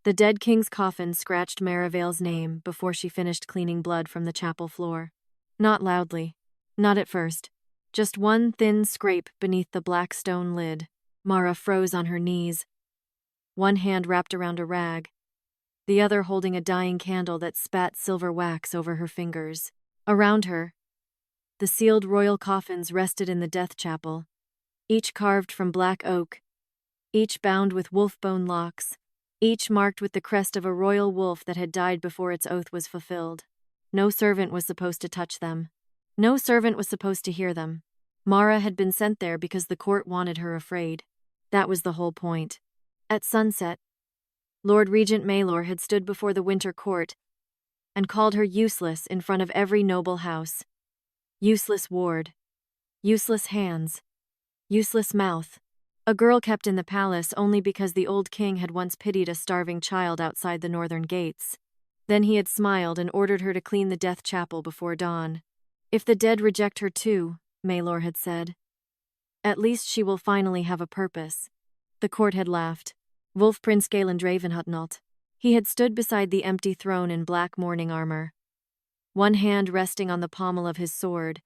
The dead king's coffin scratched Vale's name before she finished cleaning blood from the chapel floor. Not loudly. Not at first. Just one thin scrape beneath the black stone lid. Mara froze on her knees, one hand wrapped around a rag, the other holding a dying candle that spat silver wax over her fingers. Around her, the sealed royal coffins rested in the death chapel, each carved from black oak, each bound with wolf-bone locks, each marked with the crest of a royal wolf that had died before its oath was fulfilled. No servant was supposed to touch them. No servant was supposed to hear them. Mara had been sent there because the court wanted her afraid. That was the whole point. At sunset, Lord Regent Maelor had stood before the winter court and called her useless in front of every noble house. Useless ward. Useless hands. Useless mouth. A girl kept in the palace only because the old king had once pitied a starving child outside the northern gates. Then he had smiled and ordered her to clean the death chapel before dawn. If the dead reject her too, Maelor had said, at least she will finally have a purpose. The court had laughed. Wolf Prince Caelen Draven had not. He had stood beside the empty throne in black mourning armor, one hand resting on the pommel of his sword,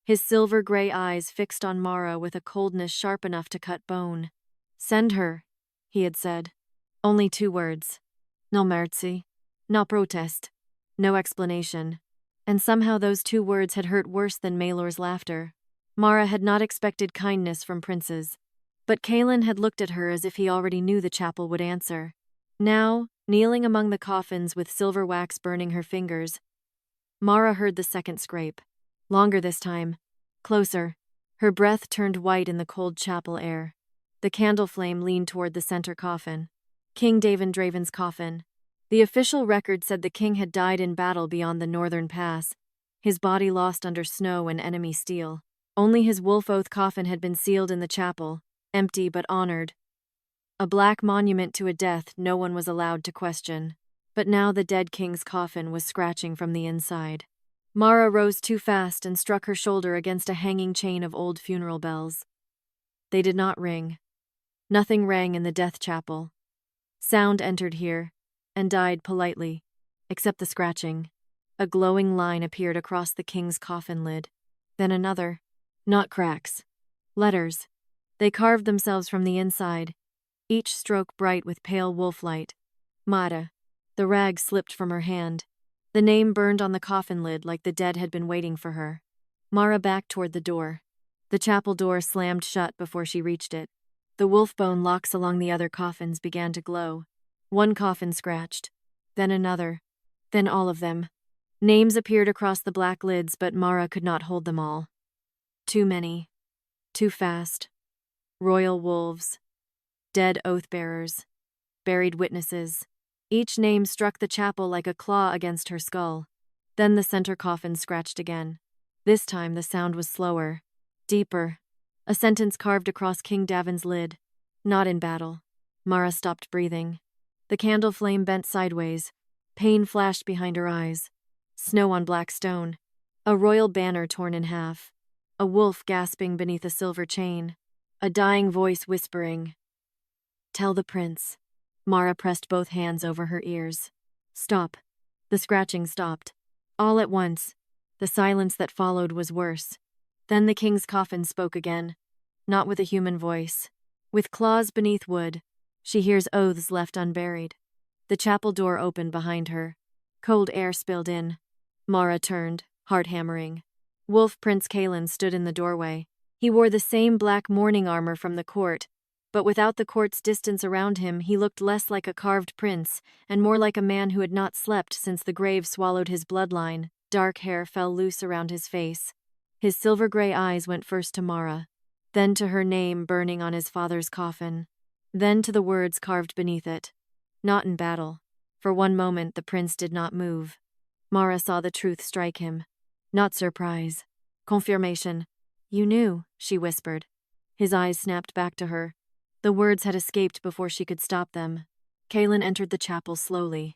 his silver-gray eyes fixed on Mara with a coldness sharp enough to cut bone. Send her, he had said. Only 2 words. No mercy. No protest. No explanation. And somehow those 2 words had hurt worse than Maelor's laughter. Mara had not expected kindness from princes, but Caelen had looked at her as if he already knew the chapel would answer. Now, kneeling among the coffins with silver wax burning her fingers, Mara heard the second scrape. Longer this time. Closer. Her breath turned white in the cold chapel air. The candle flame leaned toward the center coffin. King Caelen Draven's coffin. The official record said the king had died in battle beyond the northern pass, his body lost under snow and enemy steel. Only his wolf oath coffin had been sealed in the chapel, empty but honored. A black monument to a death no one was allowed to question. But now the dead king's coffin was scratching from the inside. Mara rose too fast and struck her shoulder against a hanging chain of old funeral bells. They did not ring. Nothing rang in the death chapel. Sound entered here and died politely, except the scratching. A glowing line appeared across the king's coffin lid. Then another. Not cracks. Letters. They carved themselves from the inside, each stroke bright with pale wolf light. Mara. The rag slipped from her hand. The name burned on the coffin lid like the dead had been waiting for her. Mara backed toward the door. The chapel door slammed shut before she reached it. The wolf-bone locks along the other coffins began to glow. One coffin scratched. Then another. Then all of them. Names appeared across the black lids, but Mara could not hold them all. Too many. Too fast. Royal wolves. Dead oath-bearers. Buried witnesses. Each name struck the chapel like a claw against her skull. Then the center coffin scratched again. This time the sound was slower, deeper. A sentence carved across King Draven's lid. Not in battle. Mara stopped breathing. The candle flame bent sideways. Pain flashed behind her eyes. Snow on black stone. A royal banner torn in half. A wolf gasping beneath a silver chain. A dying voice whispering, "Tell the prince." Mara pressed both hands over her ears. Stop. The scratching stopped. All at once. The silence that followed was worse. Then the king's coffin spoke again. Not with a human voice. With claws beneath wood. She hears oaths left unburied. The chapel door opened behind her. Cold air spilled in. Mara turned, heart hammering. Wolf Prince Caelen stood in the doorway. He wore the same black mourning armor from the court, but without the court's distance around him, he looked less like a carved prince and more like a man who had not slept since the grave swallowed his bloodline. Dark hair fell loose around his face. His silver-gray eyes went first to Mara, then to her name burning on his father's coffin, then to the words carved beneath it. Not in battle. For one moment the prince did not move. Mara saw the truth strike him. Not surprise. Confirmation. You knew, she whispered. His eyes snapped back to her. The words had escaped before she could stop them. Caelen entered the chapel slowly.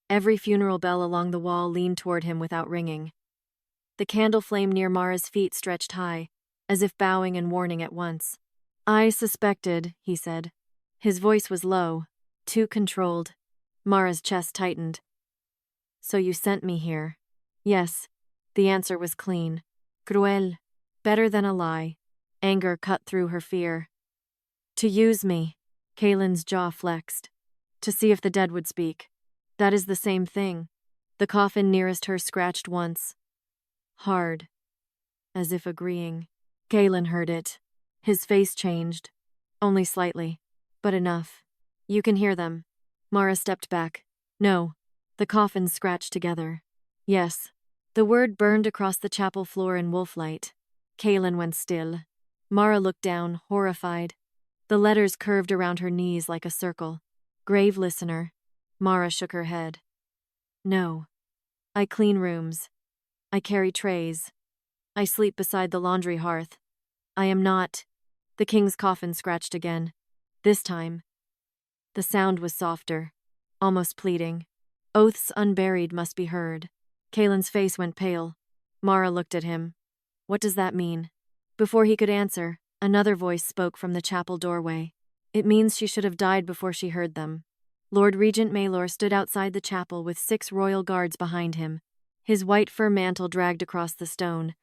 Every funeral bell along the wall leaned toward him without ringing. The candle flame near Mara's feet stretched high, as if bowing and warning at once. I suspected, he said. His voice was low, Too controlled. Mara's chest tightened. So you sent me here? Yes. The answer was clean. Cruel. Better than a lie. Anger cut through her fear. To use me. Caelen's jaw flexed. To see if the dead would speak. That is the same thing. The coffin nearest her scratched once. Hard. As if agreeing. Caelen heard it. His face changed. Only slightly. But enough. You can hear them. Mara stepped back. No. The coffins scratched together. Yes. The word burned across the chapel floor in wolf-light. Caelen went still. Mara looked down, horrified. The letters curved around her knees like a circle. Grave listener. Mara shook her head. No. I clean rooms. I carry trays. I sleep beside the laundry hearth. I am not. The king's coffin scratched again. This time. The sound was softer, almost pleading. Oaths unburied must be heard. Caelen's face went pale. Mara looked at him. What does that mean? Before he could answer, another voice spoke from the chapel doorway. It means she should have died before she heard them. Lord Regent Maelor stood outside the chapel with 6 royal guards behind him. His white fur mantle dragged across the stone.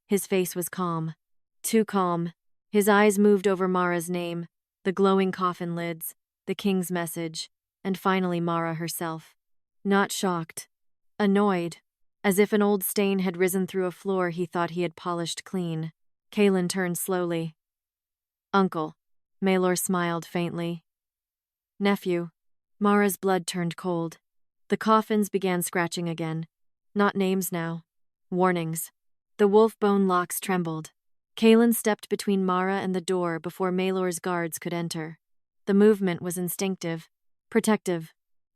His face was calm. Too calm. His eyes moved over Mara's name, the glowing coffin lids, the king's message, and finally Mara herself. Not shocked. Annoyed. As if an old stain had risen through a floor he thought he had polished clean. Caelen turned slowly. Uncle. Maelor smiled faintly. Nephew. Mara's blood turned cold. The coffins began scratching again. Not names now. Warnings. The wolf bone locks trembled. Caelen stepped between Mara and the door before Maelor's guards could enter. The movement was instinctive, protective,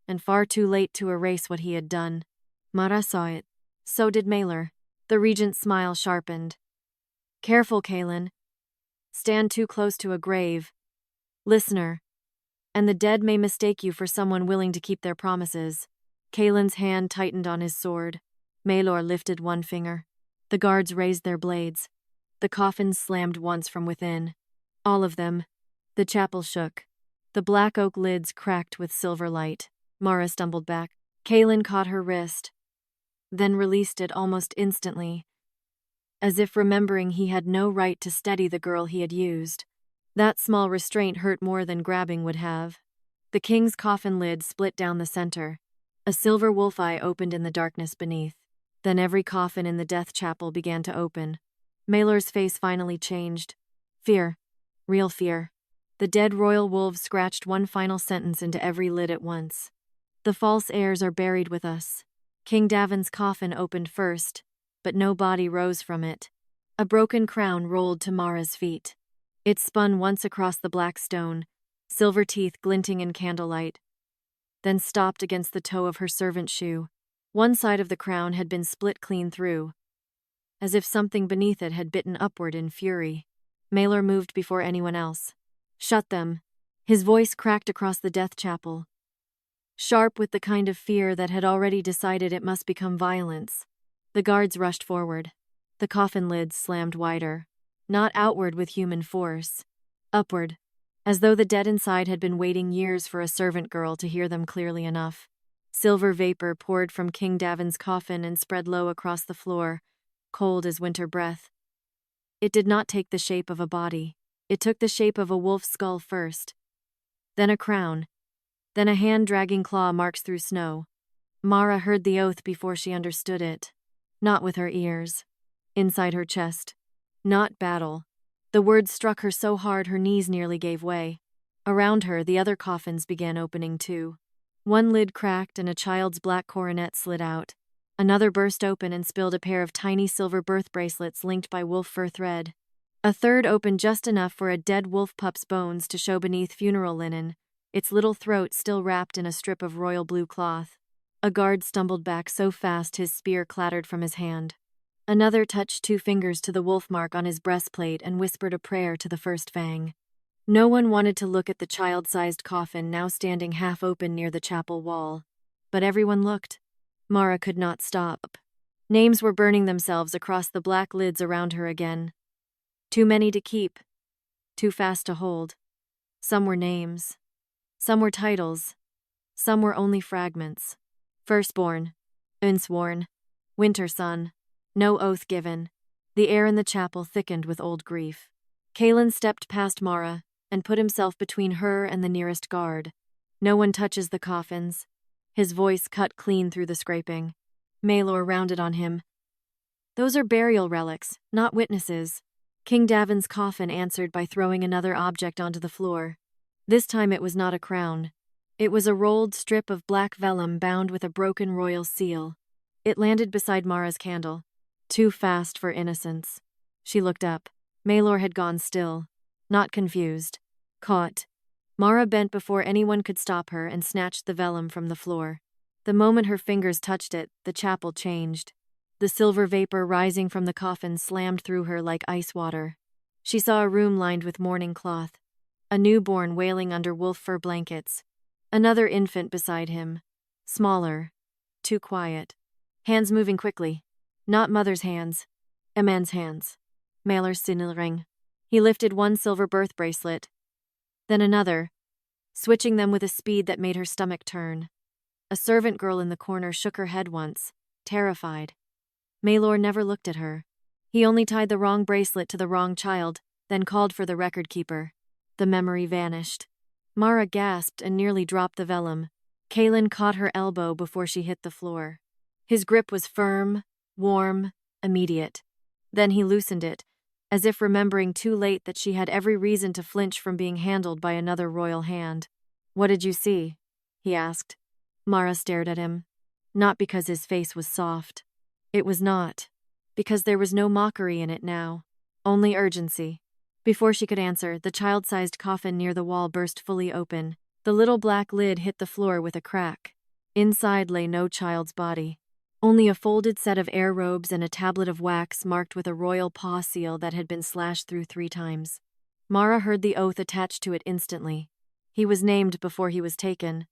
and far too late to erase what he had done. Mara saw it. So did Maelor. The regent's smile sharpened. Careful, Caelen. Stand too close to a grave. Listener. And the dead may mistake you for someone willing to keep their promises. Caelen's hand tightened on his sword. Maelor lifted one finger. The guards raised their blades. The coffins slammed once from within. All of them. The chapel shook. The black oak lids cracked with silver light. Mara stumbled back. Caelen caught her wrist, then released it almost instantly, as if remembering he had no right to steady the girl he had used. That small restraint hurt more than grabbing would have. The king's coffin lid split down the center. A silver wolf eye opened in the darkness beneath. Then every coffin in the death chapel began to open. Maelor's face finally changed. Fear. Real fear. The dead royal wolves scratched one final sentence into every lid at once. The false heirs are buried with us. King Draven's coffin opened first, but no body rose from it. A broken crown rolled to Mara's feet. It spun once across the black stone, silver teeth glinting in candlelight, then stopped against the toe of her servant shoe. One side of the crown had been split clean through, as if something beneath it had bitten upward in fury. Maelor moved before anyone else. Shut them. His voice cracked across the death chapel, sharp with the kind of fear that had already decided it must become violence. The guards rushed forward. The coffin lids slammed wider, not outward with human force, upward, as though the dead inside had been waiting years for a servant girl to hear them clearly enough. Silver vapor poured from King Draven's coffin and spread low across the floor, cold as winter breath. It did not take the shape of a body. It took the shape of a wolf's skull first, then a crown, then a hand-dragging claw marks through snow. Mara heard the oath before she understood it. Not with her ears. Inside her chest. Not battle. The words struck her so hard her knees nearly gave way. Around her, the other coffins began opening too. One lid cracked and a child's black coronet slid out. Another burst open and spilled a pair of tiny silver birth bracelets linked by wolf fur thread. A third opened just enough for a dead wolf pup's bones to show beneath funeral linen, its little throat still wrapped in a strip of royal blue cloth. A guard stumbled back so fast his spear clattered from his hand. Another touched 2 fingers to the wolf mark on his breastplate and whispered a prayer to the first fang. No one wanted to look at the child-sized coffin now standing half open near the chapel wall. But everyone looked. Mara could not stop. Names were burning themselves across the black lids around her again. Too many to keep. Too fast to hold. Some were names. Some were titles, some were only fragments. Firstborn, unsworn, winter son, no oath given. The air in the chapel thickened with old grief. Caelen stepped past Mara and put himself between her and the nearest guard. No one touches the coffins. His voice cut clean through the scraping. Maelor rounded on him. Those are burial relics, not witnesses. King Draven's coffin answered by throwing another object onto the floor. This time it was not a crown. It was a rolled strip of black vellum bound with a broken royal seal. It landed beside Mara's candle. Too fast for innocence. She looked up. Maelor had gone still. Not confused. Caught. Mara bent before anyone could stop her and snatched the vellum from the floor. The moment her fingers touched it, the chapel changed. The silver vapor rising from the coffin slammed through her like ice water. She saw a room lined with mourning cloth. A newborn wailing under wolf fur blankets. Another infant beside him. Smaller. Too quiet. Hands moving quickly. Not mother's hands. A man's hands. Maelor's signalring. He lifted one silver birth bracelet. Then another, switching them with a speed that made her stomach turn. A servant girl in the corner shook her head once, terrified. Maelor never looked at her. He only tied the wrong bracelet to the wrong child, then called for the record keeper. The memory vanished. Mara gasped and nearly dropped the vellum. Caelen caught her elbow before she hit the floor. His grip was firm, warm, immediate. Then he loosened it, as if remembering too late that she had every reason to flinch from being handled by another royal hand. "What did you see?" he asked. Mara stared at him. Not because his face was soft. It was not. Because there was no mockery in it now. Only urgency. Before she could answer, the child-sized coffin near the wall burst fully open. The little black lid hit the floor with a crack. Inside lay no child's body. Only a folded set of heir robes and a tablet of wax marked with a royal paw seal that had been slashed through 3 times. Mara heard the oath attached to it instantly. He was named before he was taken.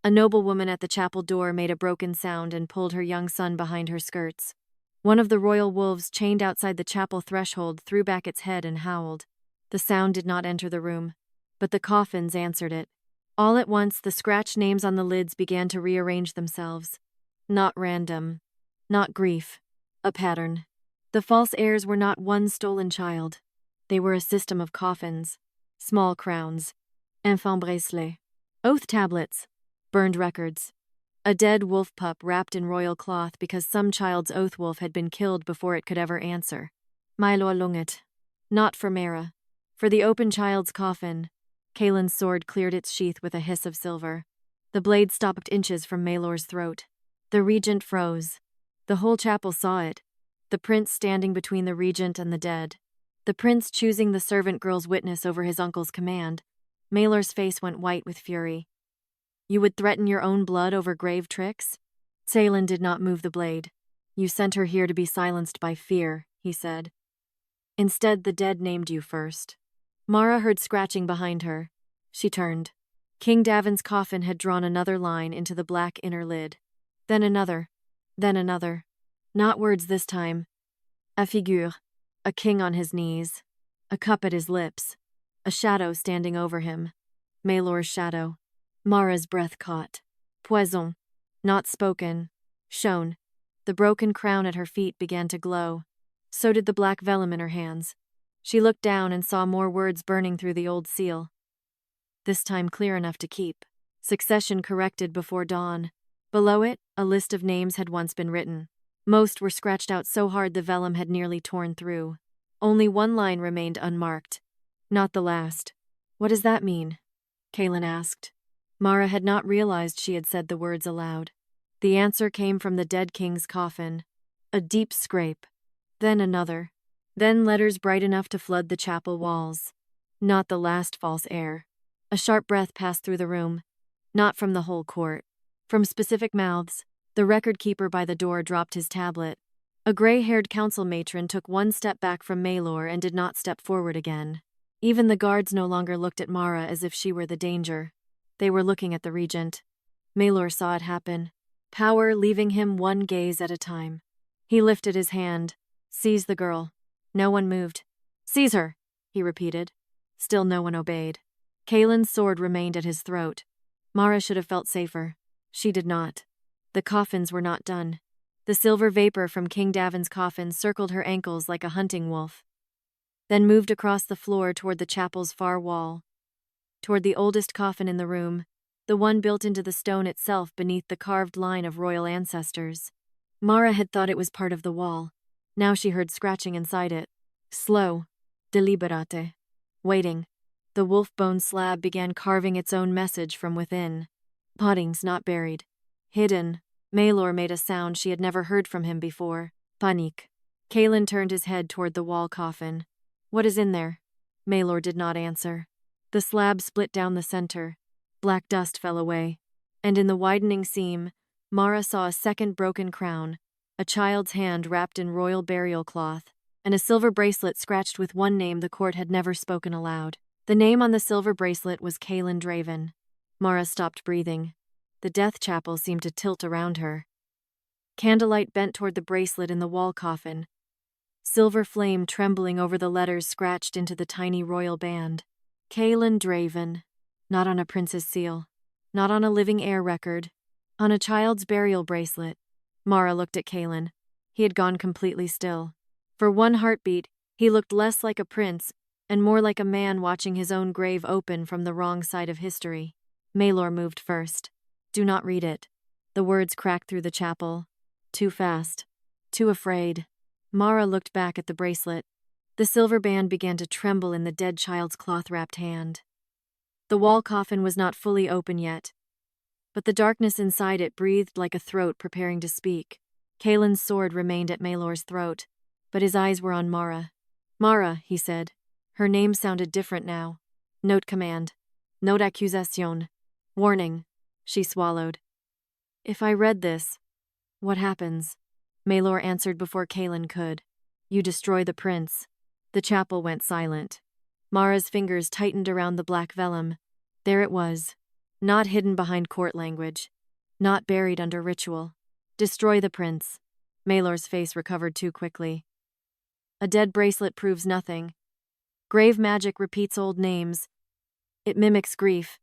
A noblewoman at the chapel door made a broken sound and pulled her young son behind her skirts. One of the royal wolves chained outside the chapel threshold threw back its head and howled. The sound did not enter the room, but the coffins answered it. All at once, the scratched names on the lids began to rearrange themselves. Not random. Not grief. A pattern. The false heirs were not one stolen child. They were a system of coffins. Small crowns. Enfant bracelet. Oath tablets. Burned records. A dead wolf pup wrapped in royal cloth because some child's oath wolf had been killed before it could ever answer. Maelor lunget. Not for Mara. For the open child's coffin. Caelen's sword cleared its sheath with a hiss of silver. The blade stopped inches from Maelor's throat. The regent froze. The whole chapel saw it. The prince standing between the regent and the dead. The prince choosing the servant girl's witness over his uncle's command. Maelor's face went white with fury. You would threaten your own blood over grave tricks? Caelen did not move the blade. You sent her here to be silenced by fear, he said. Instead, the dead named you first. Mara heard scratching behind her. She turned. King Draven's coffin had drawn another line into the black inner lid. Then another. Then another. Not words this time. A figure. A king on his knees. A cup at his lips. A shadow standing over him. Maelor's shadow. Mara's breath caught. Poison. Not spoken. Shown. The broken crown at her feet began to glow. So did the black vellum in her hands. She looked down and saw more words burning through the old seal. This time clear enough to keep. Succession corrected before dawn. Below it, a list of names had once been written. Most were scratched out so hard the vellum had nearly torn through. Only one line remained unmarked. Not the last. What does that mean? Caelen asked. Mara had not realized she had said the words aloud. The answer came from the dead king's coffin. A deep scrape. Then another. Then letters bright enough to flood the chapel walls. Not the last false heir. A sharp breath passed through the room. Not from the whole court. From specific mouths. The record keeper by the door dropped his tablet. A gray-haired council matron took one step back from Maelor and did not step forward again. Even the guards no longer looked at Mara as if she were the danger. They were looking at the regent. Maelor saw it happen. Power leaving him one gaze at a time. He lifted his hand. Seize the girl. No one moved. Seize her, he repeated. Still no one obeyed. Caelen's sword remained at his throat. Mara should have felt safer. She did not. The coffins were not done. The silver vapor from King Draven's coffin circled her ankles like a hunting wolf, then moved across the floor toward the chapel's far wall, toward the oldest coffin in the room, the one built into the stone itself beneath the carved line of royal ancestors. Mara had thought it was part of the wall. Now she heard scratching inside it. Slow, deliberate, waiting. The wolf bone slab began carving its own message from within. Pottings not buried. Hidden. Maelor made a sound she had never heard from him before. Panique. Caelen turned his head toward the wall coffin. What is in there? Maelor did not answer. The slab split down the center. Black dust fell away. And in the widening seam, Mara saw a second broken crown, a child's hand wrapped in royal burial cloth, and a silver bracelet scratched with one name the court had never spoken aloud. The name on the silver bracelet was Caelen Draven. Mara stopped breathing. The death chapel seemed to tilt around her. Candlelight bent toward the bracelet in the wall coffin, silver flame trembling over the letters scratched into the tiny royal band. Caelen Draven. Not on a prince's seal. Not on a living heir record. On a child's burial bracelet. Mara looked at Caelen. He had gone completely still. For one heartbeat, he looked less like a prince and more like a man watching his own grave open from the wrong side of history. Maelor moved first. Do not read it. The words cracked through the chapel. Too fast. Too afraid. Mara looked back at the bracelet. The silver band began to tremble in the dead child's cloth-wrapped hand. The wall coffin was not fully open yet, but the darkness inside it breathed like a throat preparing to speak. Caelen's sword remained at Maelor's throat, but his eyes were on Mara. Mara, he said. Her name sounded different now. Note command. Note accusation. Warning. She swallowed. If I read this, what happens? Maelor answered before Caelen could. You destroy the prince. The chapel went silent. Mara's fingers tightened around the black vellum. There it was. Not hidden behind court language. Not buried under ritual. Destroy the prince. Maelor's face recovered too quickly. A dead bracelet proves nothing. Grave magic repeats old names. It mimics grief.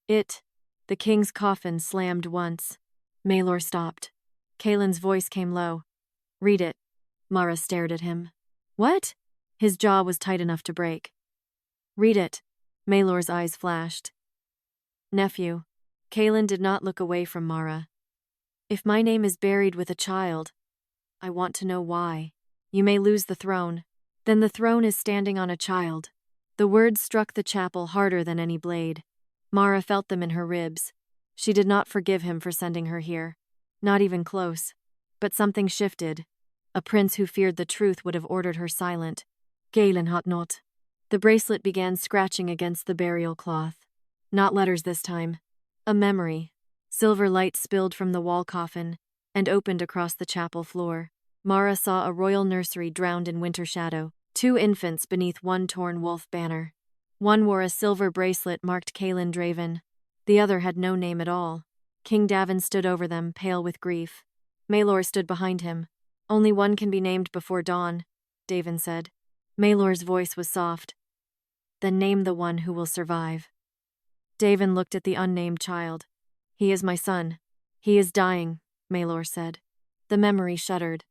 The king's coffin slammed once. Maelor stopped. Caelen's voice came low. Read it. Mara stared at him. What? His jaw was tight enough to break. Read it. Maelor's eyes flashed. Nephew. Caelen did not look away from Mara. If my name is buried with a child, I want to know why. You may lose the throne. Then the throne is standing on a child. The words struck the chapel harder than any blade. Mara felt them in her ribs. She did not forgive him for sending her here. Not even close. But something shifted. A prince who feared the truth would have ordered her silent. Caelen hat not. The bracelet began scratching against the burial cloth. Not letters this time. A memory. Silver light spilled from the wall coffin and opened across the chapel floor. Mara saw a royal nursery drowned in winter shadow. 2 infants beneath one torn wolf banner. One wore a silver bracelet marked Caelen Draven. The other had no name at all. King Draven stood over them, pale with grief. Maelor stood behind him. Only one can be named before dawn, Draven said. Maelor's voice was soft. Then name the one who will survive. Draven looked at the unnamed child. He is my son. He is dying, Maelor said. The memory shuddered.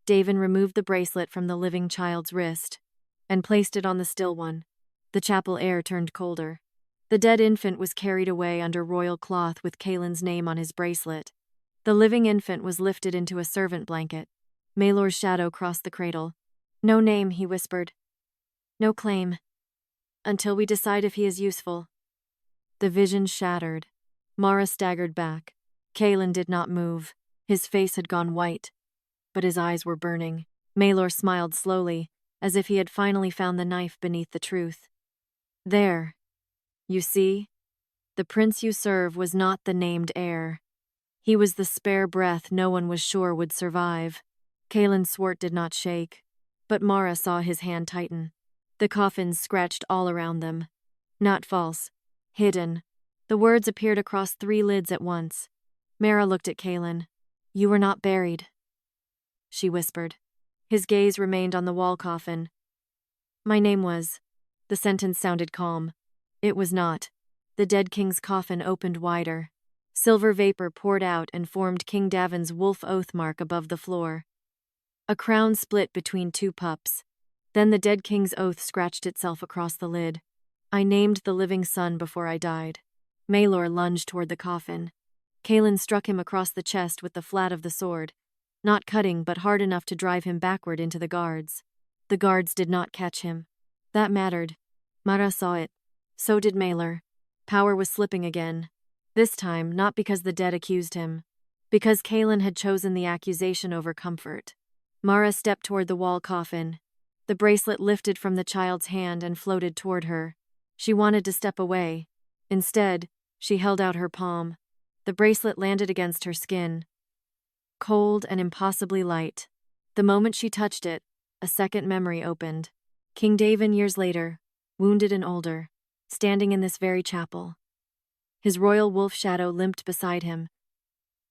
Draven removed the bracelet from the living child's wrist and placed it on the still one. The chapel air turned colder. The dead infant was carried away under royal cloth with Caelen's name on his bracelet. The living infant was lifted into a servant blanket. Maelor's shadow crossed the cradle. No name, he whispered. No claim. Until we decide if he is useful. The vision shattered. Mara staggered back. Caelen did not move. His face had gone white, but his eyes were burning. Maelor smiled slowly, as if he had finally found the knife beneath the truth. There. You see? The prince you serve was not the named heir. He was the spare breath no one was sure would survive. Caelen's sword did not shake, but Mara saw his hand tighten. The coffins scratched all around them. Not false. Hidden. The words appeared across 3 lids at once. Mara looked at Caelen. You were not buried, she whispered. His gaze remained on the wall coffin. My name was. The sentence sounded calm. It was not. The dead king's coffin opened wider. Silver vapor poured out and formed King Davin's wolf oath mark above the floor. A crown split between two pups. Then the dead king's oath scratched itself across the lid. I named the living son before I died. Maelor lunged toward the coffin. Caelen struck him across the chest with the flat of the sword, not cutting but hard enough to drive him backward into the guards. The guards did not catch him. That mattered. Mara saw it. So did Maelor. Power was slipping again. This time, not because the dead accused him. Because Caelen had chosen the accusation over comfort. Mara stepped toward the wall coffin. The bracelet lifted from the child's hand and floated toward her. She wanted to step away. Instead, she held out her palm. The bracelet landed against her skin. Cold and impossibly light. The moment she touched it, a second memory opened. King Draven years later, wounded and older, standing in this very chapel. His royal wolf shadow limped beside him,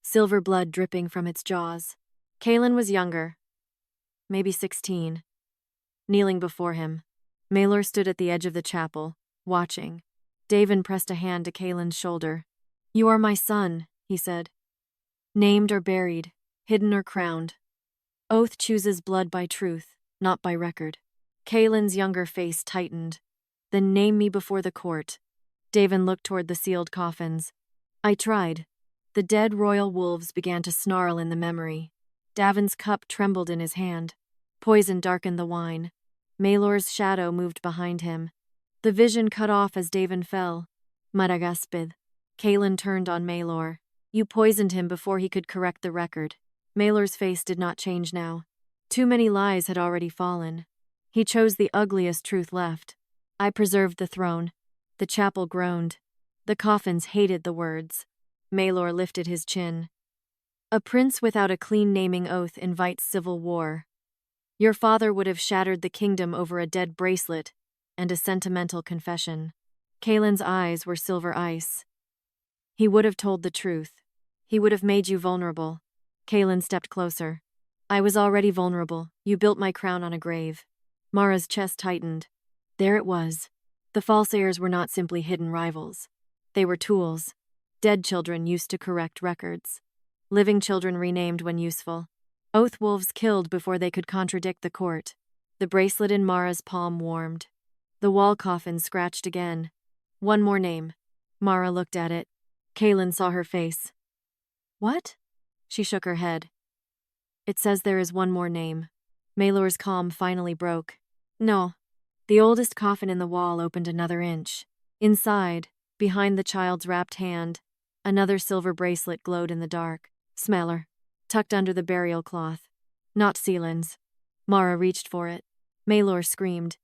silver blood dripping from its jaws. Caelen was younger, maybe 16. Kneeling before him, Maelor stood at the edge of the chapel, watching. Draven pressed a hand to Caelen's shoulder. "You are my son," he said. "Named or buried, hidden or crowned. Oath chooses blood by truth, not by record." Caelen's younger face tightened. "Then name me before the court." Draven looked toward the sealed coffins. "I tried." The dead royal wolves began to snarl in the memory. Davin's cup trembled in his hand. Poison darkened the wine. Maelor's shadow moved behind him. The vision cut off as Draven fell. Madagaspid. Caelen turned on Maelor. "You poisoned him before he could correct the record." Maelor's face did not change now. Too many lies had already fallen. He chose the ugliest truth left. "I preserved the throne." The chapel groaned. The coffins hated the words. Maelor lifted his chin. "A prince without a clean naming oath invites civil war. Your father would have shattered the kingdom over a dead bracelet and a sentimental confession." Caelen's eyes were silver ice. "He would have told the truth. He would have made you vulnerable." Caelen stepped closer. "I was already vulnerable. You built my crown on a grave." Mara's chest tightened. There it was. The false heirs were not simply hidden rivals. They were tools. Dead children used to correct records. Living children renamed when useful. Oath wolves killed before they could contradict the court. The bracelet in Mara's palm warmed. The wall coffin scratched again. "One more name." Mara looked at it. Caelen saw her face. "What?" She shook her head. "It says there is one more name." Maelor's calm finally broke. "No." The oldest coffin in the wall opened another inch. Inside, behind the child's wrapped hand, another silver bracelet glowed in the dark. Smeller, tucked under the burial cloth. Not Caelen's. Mara reached for it. Maelor screamed.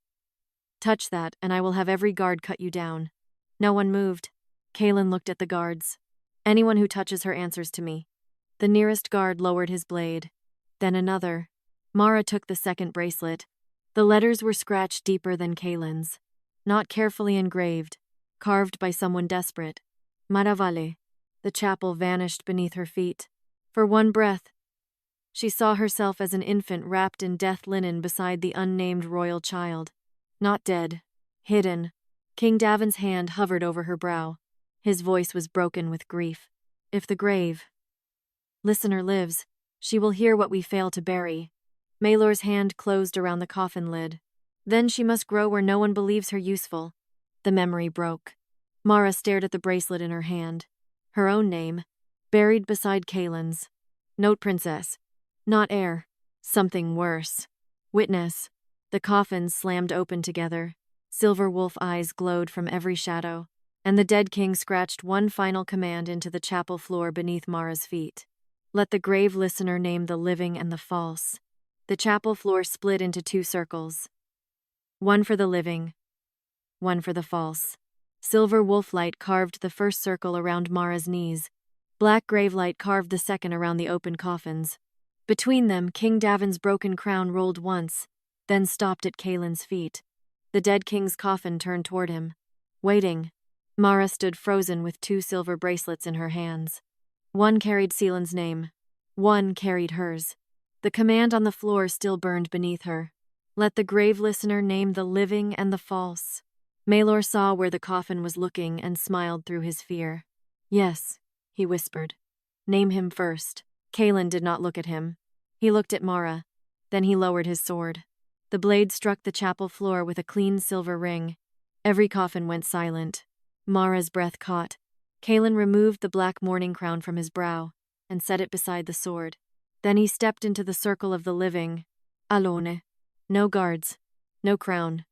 "Touch that, and I will have every guard cut you down." No one moved. Caelen looked at the guards. "Anyone who touches her answers to me." The nearest guard lowered his blade. Then another. Mara took the second bracelet. The letters were scratched deeper than Caelen's. Not carefully engraved, carved by someone desperate. Vale. The chapel vanished beneath her feet. For one breath, she saw herself as an infant wrapped in death linen beside the unnamed royal child. Not dead. Hidden. King Davin's hand hovered over her brow. His voice was broken with grief. "If the grave listener lives, she will hear what we fail to bury." Maelor's hand closed around the coffin lid. "Then she must grow where no one believes her useful." The memory broke. Mara stared at the bracelet in her hand. Her own name, buried beside Caelen's. Note princess. Not heir. Something worse. Witness. The coffins slammed open together. Silver wolf eyes glowed from every shadow, and the dead king scratched one final command into the chapel floor beneath Mara's feet. "Let the grave listener name the living and the false." The chapel floor split into two circles. One for the living, one for the false. Silver wolf light carved the first circle around Mara's knees. Black grave light carved the second around the open coffins. Between them, King Davin's broken crown rolled once, then stopped at Caelen's feet. The dead king's coffin turned toward him. Waiting, Mara stood frozen with two silver bracelets in her hands. One carried Caelen's name. One carried hers. The command on the floor still burned beneath her. Let the grave listener name the living and the false. Maelor saw where the coffin was looking and smiled through his fear. Yes, he whispered. Name him first. Caelen did not look at him. He looked at Mara. Then he lowered his sword. The blade struck the chapel floor with a clean silver ring. Every coffin went silent. Mara's breath caught. Caelen removed the black mourning crown from his brow and set it beside the sword. Then he stepped into the circle of the living. Alone. No guards. No crown.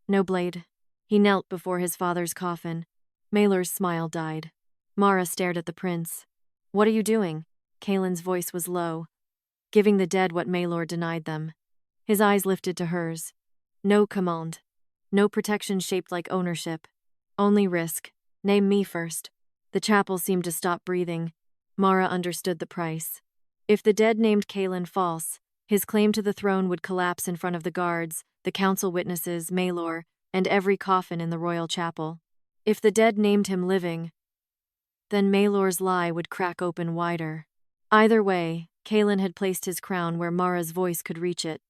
No blade. He knelt before his father's coffin. Maelor's smile died. Mara stared at the prince. What are you doing? Caelen's voice was low. Giving the dead what Maelor denied them. His eyes lifted to hers. No command. No protection shaped like ownership. Only risk. Name me first. The chapel seemed to stop breathing. Mara understood the price. If the dead named Caelen false, his claim to the throne would collapse in front of the guards, the council witnesses, Maelor, and every coffin in the royal chapel. If the dead named him living, then Maelor's lie would crack open wider. Either way, Caelen had placed his crown where Mara's voice could reach it.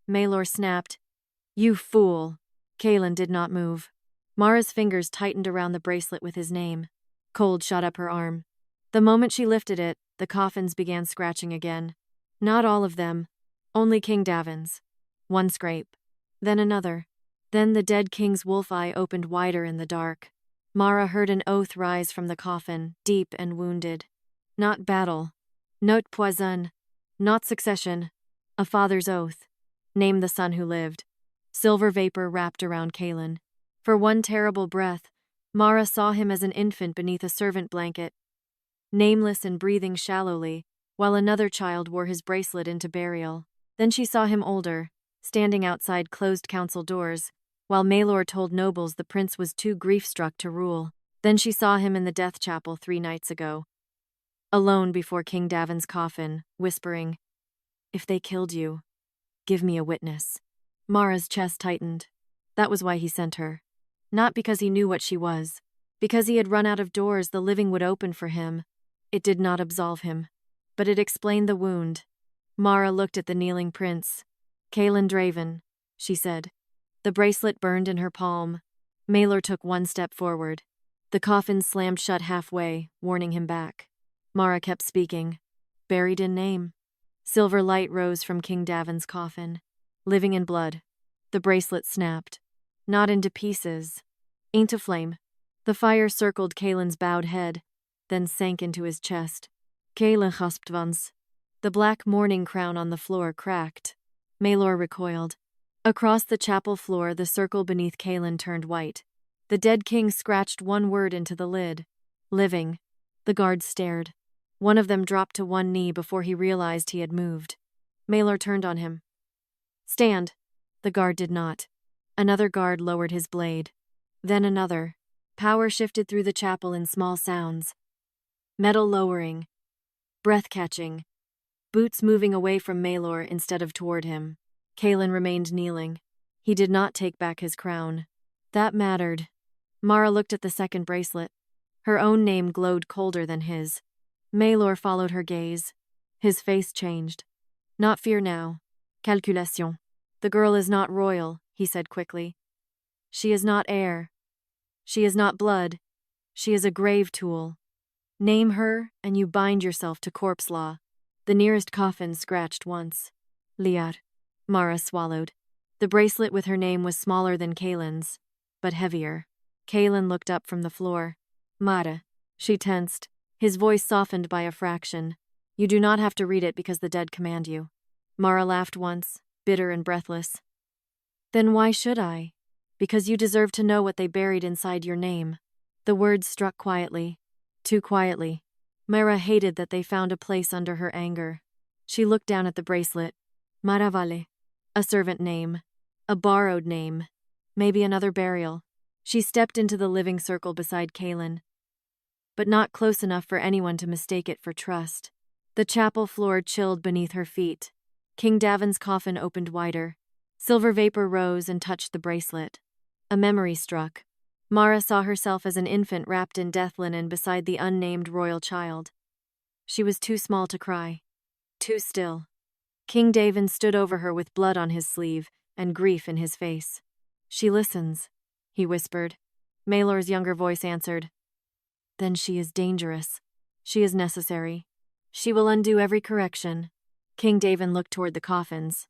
Maelor snapped, "You fool!" Caelen did not move. Mara's fingers tightened around the bracelet with his name. Cold shot up her arm. The moment she lifted it, the coffins began scratching again. Not all of them. Only King Draven's. One scrape. Then another. Then the dead king's wolf eye opened wider in the dark. Mara heard an oath rise from the coffin, deep and wounded. Not battle. Not poison. Not succession. A father's oath. Name the son who lived. Silver vapor wrapped around Caelen. For one terrible breath, Mara saw him as an infant beneath a servant blanket, nameless and breathing shallowly, while another child wore his bracelet into burial. Then she saw him older, standing outside closed council doors, while Maelor told nobles the prince was too grief-struck to rule. Then she saw him in the death chapel 3 nights ago, alone before King Draven's coffin, whispering, "If they killed you, give me a witness." Mara's chest tightened. That was why he sent her. Not because he knew what she was. Because he had run out of doors the living would open for him. It did not absolve him. But it explained the wound. Mara looked at the kneeling prince. "Caelen Draven," she said. The bracelet burned in her palm. Maelor took one step forward. The coffin slammed shut halfway, warning him back. Mara kept speaking. "Buried in name." Silver light rose from King Draven's coffin. Living in blood. The bracelet snapped. Not into pieces. Into flame. The fire circled Caelen's bowed head, then sank into his chest. Caelen gasped once. The black mourning crown on the floor cracked. Maelor recoiled. Across the chapel floor, the circle beneath Caelen turned white. The dead king scratched one word into the lid. Living. The guards stared. One of them dropped to one knee before he realized he had moved. Maelor turned on him. "Stand." The guard did not. Another guard lowered his blade. Then another. Power shifted through the chapel in small sounds. Metal lowering. Breath catching. Boots moving away from Maelor instead of toward him. Caelen remained kneeling. He did not take back his crown. That mattered. Mara looked at the second bracelet. Her own name glowed colder than his. Maelor followed her gaze. His face changed. Not fear now. Calculation. "The girl is not royal," he said quickly. "She is not heir. She is not blood. She is a grave tool. Name her, and you bind yourself to corpse law." The nearest coffin scratched once. "Liar." Mara swallowed. The bracelet with her name was smaller than Caelen's, but heavier. Caelen looked up from the floor. "Mara." She tensed. His voice softened by a fraction. "You do not have to read it because the dead command you." Mara laughed once, bitter and breathless. "Then why should I?" "Because you deserve to know what they buried inside your name." The words struck quietly. Too quietly. Mara hated that they found a place under her anger. She looked down at the bracelet. Mara Vale. A servant name. A borrowed name. Maybe another burial. She stepped into the living circle beside Caelen, but not close enough for anyone to mistake it for trust. The chapel floor chilled beneath her feet. King Draven's coffin opened wider. Silver vapor rose and touched the bracelet. A memory struck. Mara saw herself as an infant wrapped in death linen beside the unnamed royal child. She was too small to cry. Too still. King Draven stood over her with blood on his sleeve and grief in his face. "She listens," he whispered. Maelor's younger voice answered. Then she is dangerous. She is necessary. She will undo every correction. King Draven looked toward the coffins.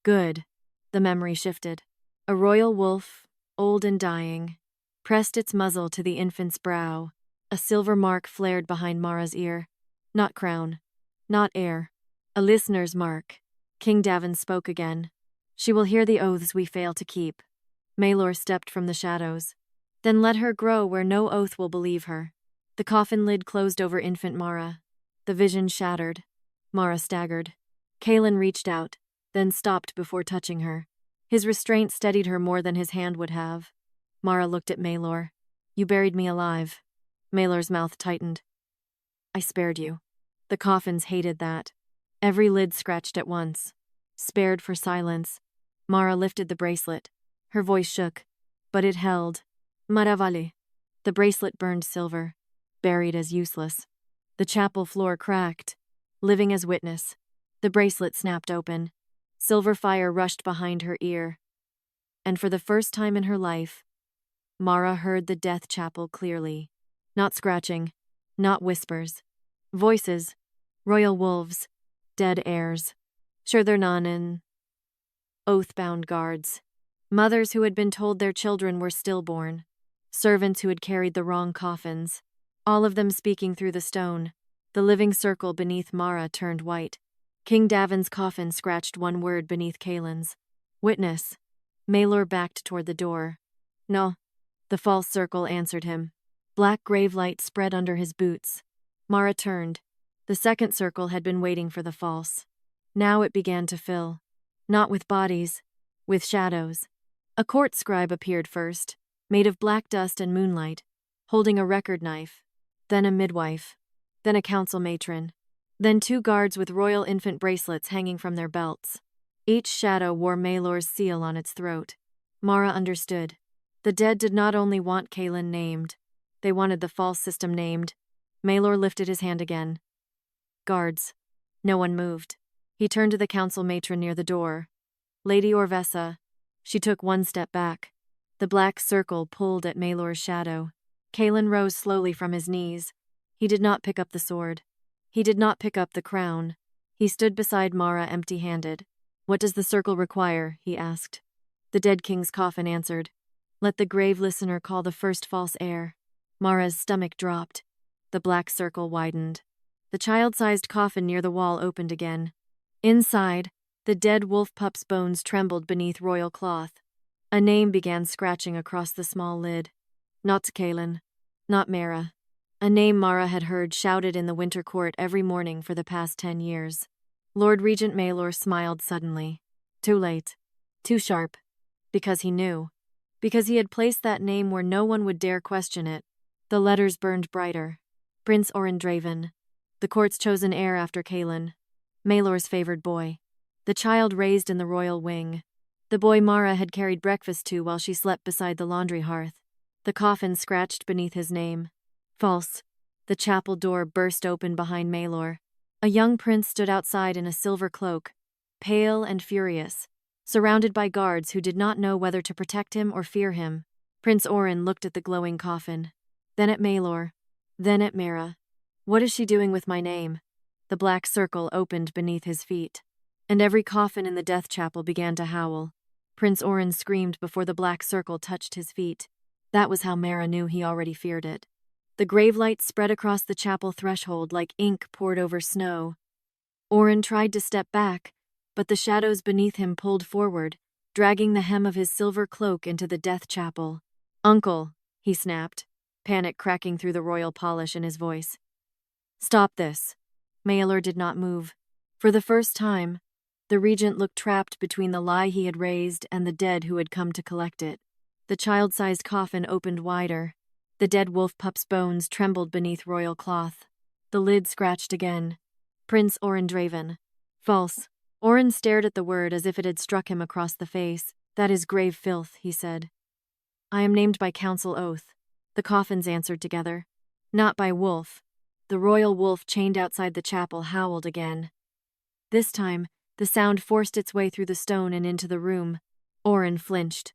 Good. The memory shifted. A royal wolf, old and dying, pressed its muzzle to the infant's brow. A silver mark flared behind Mara's ear. Not crown. Not heir. A listener's mark. King Draven spoke again. She will hear the oaths we fail to keep. Maelor stepped from the shadows. Then let her grow where no oath will believe her. The coffin lid closed over infant Mara. The vision shattered. Mara staggered. Caelen reached out, then stopped before touching her. His restraint steadied her more than his hand would have. Mara looked at Maelor. You buried me alive. Maelor's mouth tightened. I spared you. The coffins hated that. Every lid scratched at once. Spared for silence. Mara lifted the bracelet. Her voice shook, but it held. Maravale. The bracelet burned silver, buried as useless. The chapel floor cracked, living as witness. The bracelet snapped open. Silver fire rushed behind her ear. And for the first time in her life, Mara heard the death chapel clearly. Not scratching, not whispers. Voices, royal wolves, dead heirs. Sure they're none in. Oath-bound guards. Mothers who had been told their children were stillborn. Servants who had carried the wrong coffins. All of them speaking through the stone. The living circle beneath Mara turned white. King Draven's coffin scratched one word beneath Caelen's. Witness. Maelor backed toward the door. No. The false circle answered him. Black grave light spread under his boots. Mara turned. The second circle had been waiting for the false. Now it began to fill. Not with bodies, with shadows. A court scribe appeared first, made of black dust and moonlight, holding a record knife. Then a midwife. Then a council matron. Then two guards with royal infant bracelets hanging from their belts. Each shadow wore Maelor's seal on its throat. Mara understood. The dead did not only want Caelen named. They wanted the false system named. Maelor lifted his hand again. Guards. No one moved. He turned to the council matron near the door. Lady Orvessa. She took one step back. The black circle pulled at Maelor's shadow. Caelen rose slowly from his knees. He did not pick up the sword. He did not pick up the crown. He stood beside Mara empty-handed. What does the circle require? He asked. The dead king's coffin answered. Let the grave listener call the first false heir. Mara's stomach dropped. The black circle widened. The child-sized coffin near the wall opened again. Inside, the dead wolf pup's bones trembled beneath royal cloth. A name began scratching across the small lid. Not Caelen. Not Mara. A name Mara had heard shouted in the winter court every morning for the past 10 years. Lord Regent Maelor smiled suddenly. Too late. Too sharp. Because he knew. Because he had placed that name where no one would dare question it. The letters burned brighter. Prince Caelen Draven. The court's chosen heir after Caelen. Maelor's favored boy. The child raised in the royal wing. The boy Mara had carried breakfast to while she slept beside the laundry hearth. The coffin scratched beneath his name. False. The chapel door burst open behind Maelor. A young prince stood outside in a silver cloak, pale and furious, surrounded by guards who did not know whether to protect him or fear him. Prince Oren looked at the glowing coffin, then at Maelor, then at Mara. What is she doing with my name? The black circle opened beneath his feet, and every coffin in the death chapel began to howl. Prince Oren screamed before the black circle touched his feet. That was how Mara knew he already feared it. The grave light spread across the chapel threshold like ink poured over snow. Oren tried to step back, but the shadows beneath him pulled forward, dragging the hem of his silver cloak into the death chapel. Uncle, he snapped, panic cracking through the royal polish in his voice. Stop this. Maelor did not move. For the first time, the regent looked trapped between the lie he had raised and the dead who had come to collect it. The child-sized coffin opened wider. The dead wolf pup's bones trembled beneath royal cloth. The lid scratched again. Prince Caelen Draven. False. Oren stared at the word as if it had struck him across the face. That is grave filth, he said. I am named by council oath. The coffins answered together. Not by wolf. The royal wolf chained outside the chapel howled again. This time, the sound forced its way through the stone and into the room. Oren flinched.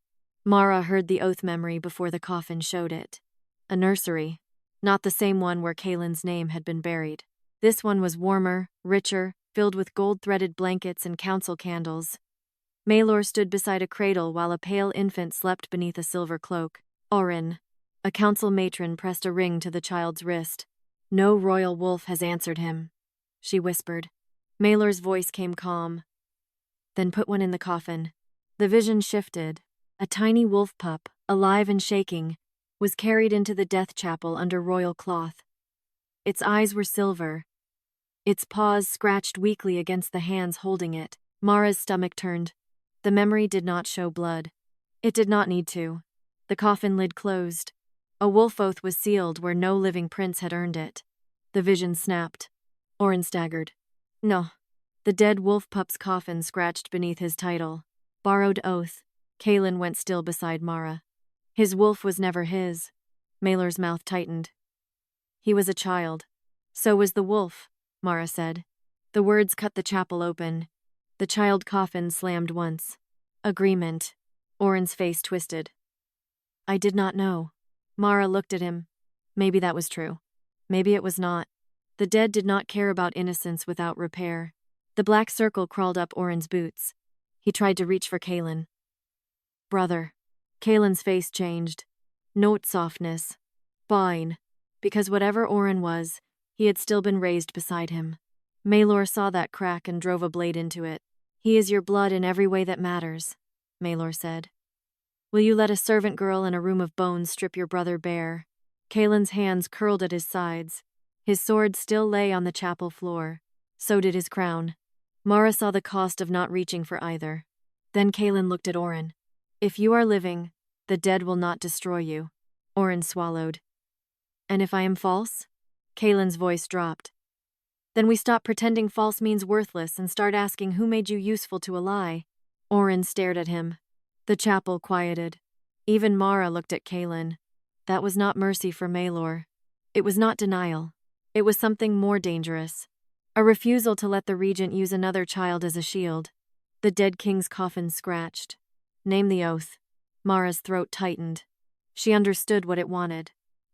Mara heard the oath memory before the coffin showed it. A nursery. Not the same one where Caelen's name had been buried. This one was warmer, richer, filled with gold-threaded blankets and council candles. Maelor stood beside a cradle while a pale infant slept beneath a silver cloak. Orin, a council matron, pressed a ring to the child's wrist. "No royal wolf has answered him," she whispered. Maelor's voice came calm. "Then put one in the coffin." The vision shifted. A tiny wolf pup, alive and shaking, was carried into the death chapel under royal cloth. Its eyes were silver. Its paws scratched weakly against the hands holding it. Mara's stomach turned. The memory did not show blood. It did not need to. The coffin lid closed. A wolf oath was sealed where no living prince had earned it. The vision snapped. Orin staggered. No. The dead wolf pup's coffin scratched beneath his title. Borrowed oath. Caelen went still beside Mara. His wolf was never his. Maelor's mouth tightened. He was a child. So was the wolf, Mara said. The words cut the chapel open. The child coffin slammed once. Agreement. Orin's face twisted. I did not know. Mara looked at him. Maybe that was true. Maybe it was not. The dead did not care about innocence without repair. The black circle crawled up Orin's boots. He tried to reach for Caelen. Brother. Caelen's face changed. Note softness. Fine. Because whatever Orin was, he had still been raised beside him. Maelor saw that crack and drove a blade into it. He is your blood in every way that matters, Maelor said. Will you let a servant girl in a room of bones strip your brother bare? Caelen's hands curled at his sides. His sword still lay on the chapel floor. So did his crown. Mara saw the cost of not reaching for either. Then Caelen looked at Orin. If you are living, the dead will not destroy you. Orin swallowed. And if I am false? Caelen's voice dropped. Then we stop pretending false means worthless and start asking who made you useful to a lie. Orin stared at him. The chapel quieted. Even Mara looked at Caelen. That was not mercy for Maelor. It was not denial. It was something more dangerous. A refusal to let the regent use another child as a shield. The dead king's coffin scratched. Name the oath. Mara's throat tightened. She understood what it wanted.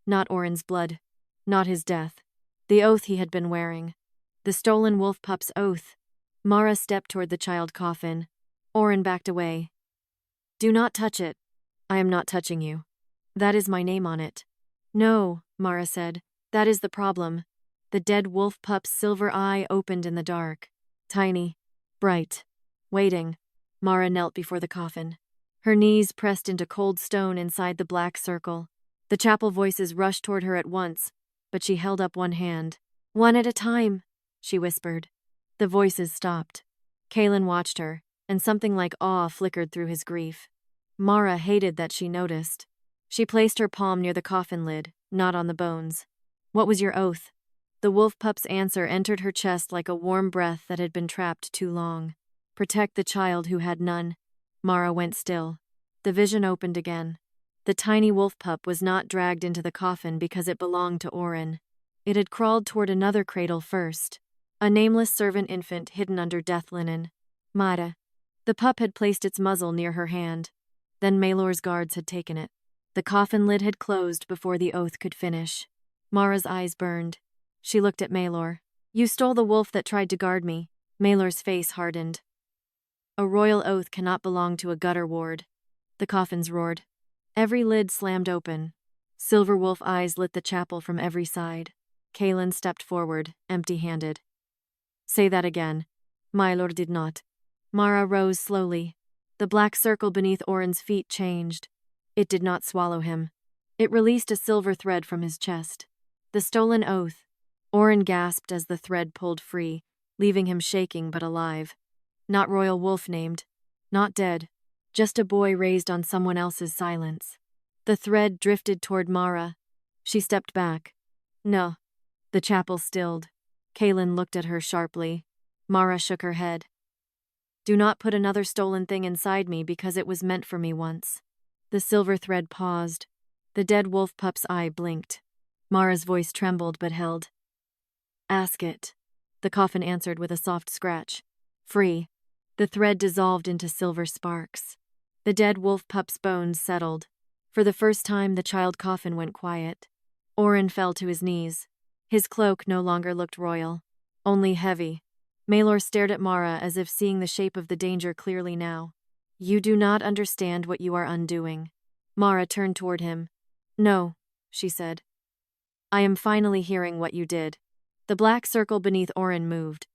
Not Orin's blood. Not his death. The oath he had been wearing. The stolen wolf pup's oath. Mara stepped toward the child coffin. Orin backed away. Do not touch it. I am not touching you. That is my name on it. No, Mara said. That is the problem. The dead wolf pup's silver eye opened in the dark. Tiny. Bright. Waiting. Mara knelt before the coffin. Her knees pressed into cold stone inside the black circle. The chapel voices rushed toward her at once, but she held up one hand. One at a time, she whispered. The voices stopped. Caelen watched her, and something like awe flickered through his grief. Mara hated that she noticed. She placed her palm near the coffin lid, not on the bones. What was your oath? The wolf pup's answer entered her chest like a warm breath that had been trapped too long. Protect the child who had none. Mara went still. The vision opened again. The tiny wolf pup was not dragged into the coffin because it belonged to Orin. It had crawled toward another cradle first. A nameless servant infant hidden under death linen. Mara. The pup had placed its muzzle near her hand. Then Maelor's guards had taken it. The coffin lid had closed before the oath could finish. Mara's eyes burned. She looked at Maelor. You stole the wolf that tried to guard me. Maelor's face hardened. A royal oath cannot belong to a gutter ward. The coffins roared. Every lid slammed open. Silver wolf eyes lit the chapel from every side. Caelen stepped forward, empty-handed. Say that again. Maelor did not. Mara rose slowly. The black circle beneath Orin's feet changed. It did not swallow him. It released a silver thread from his chest. The stolen oath. Orin gasped as the thread pulled free, leaving him shaking but alive. Not royal wolf named. Not dead. Just a boy raised on someone else's silence. The thread drifted toward Mara. She stepped back. No. The chapel stilled. Caelen looked at her sharply. Mara shook her head. Do not put another stolen thing inside me because it was meant for me once. The silver thread paused. The dead wolf pup's eye blinked. Mara's voice trembled but held. Ask it. The coffin answered with a soft scratch. Free. The thread dissolved into silver sparks. The dead wolf pup's bones settled. For the first time, the child coffin went quiet. Oren fell to his knees. His cloak no longer looked royal, only heavy. Maelor stared at Mara as if seeing the shape of the danger clearly now. "You do not understand what you are undoing." Mara turned toward him. "No," she said. "I am finally hearing what you did." The black circle beneath Oren moved.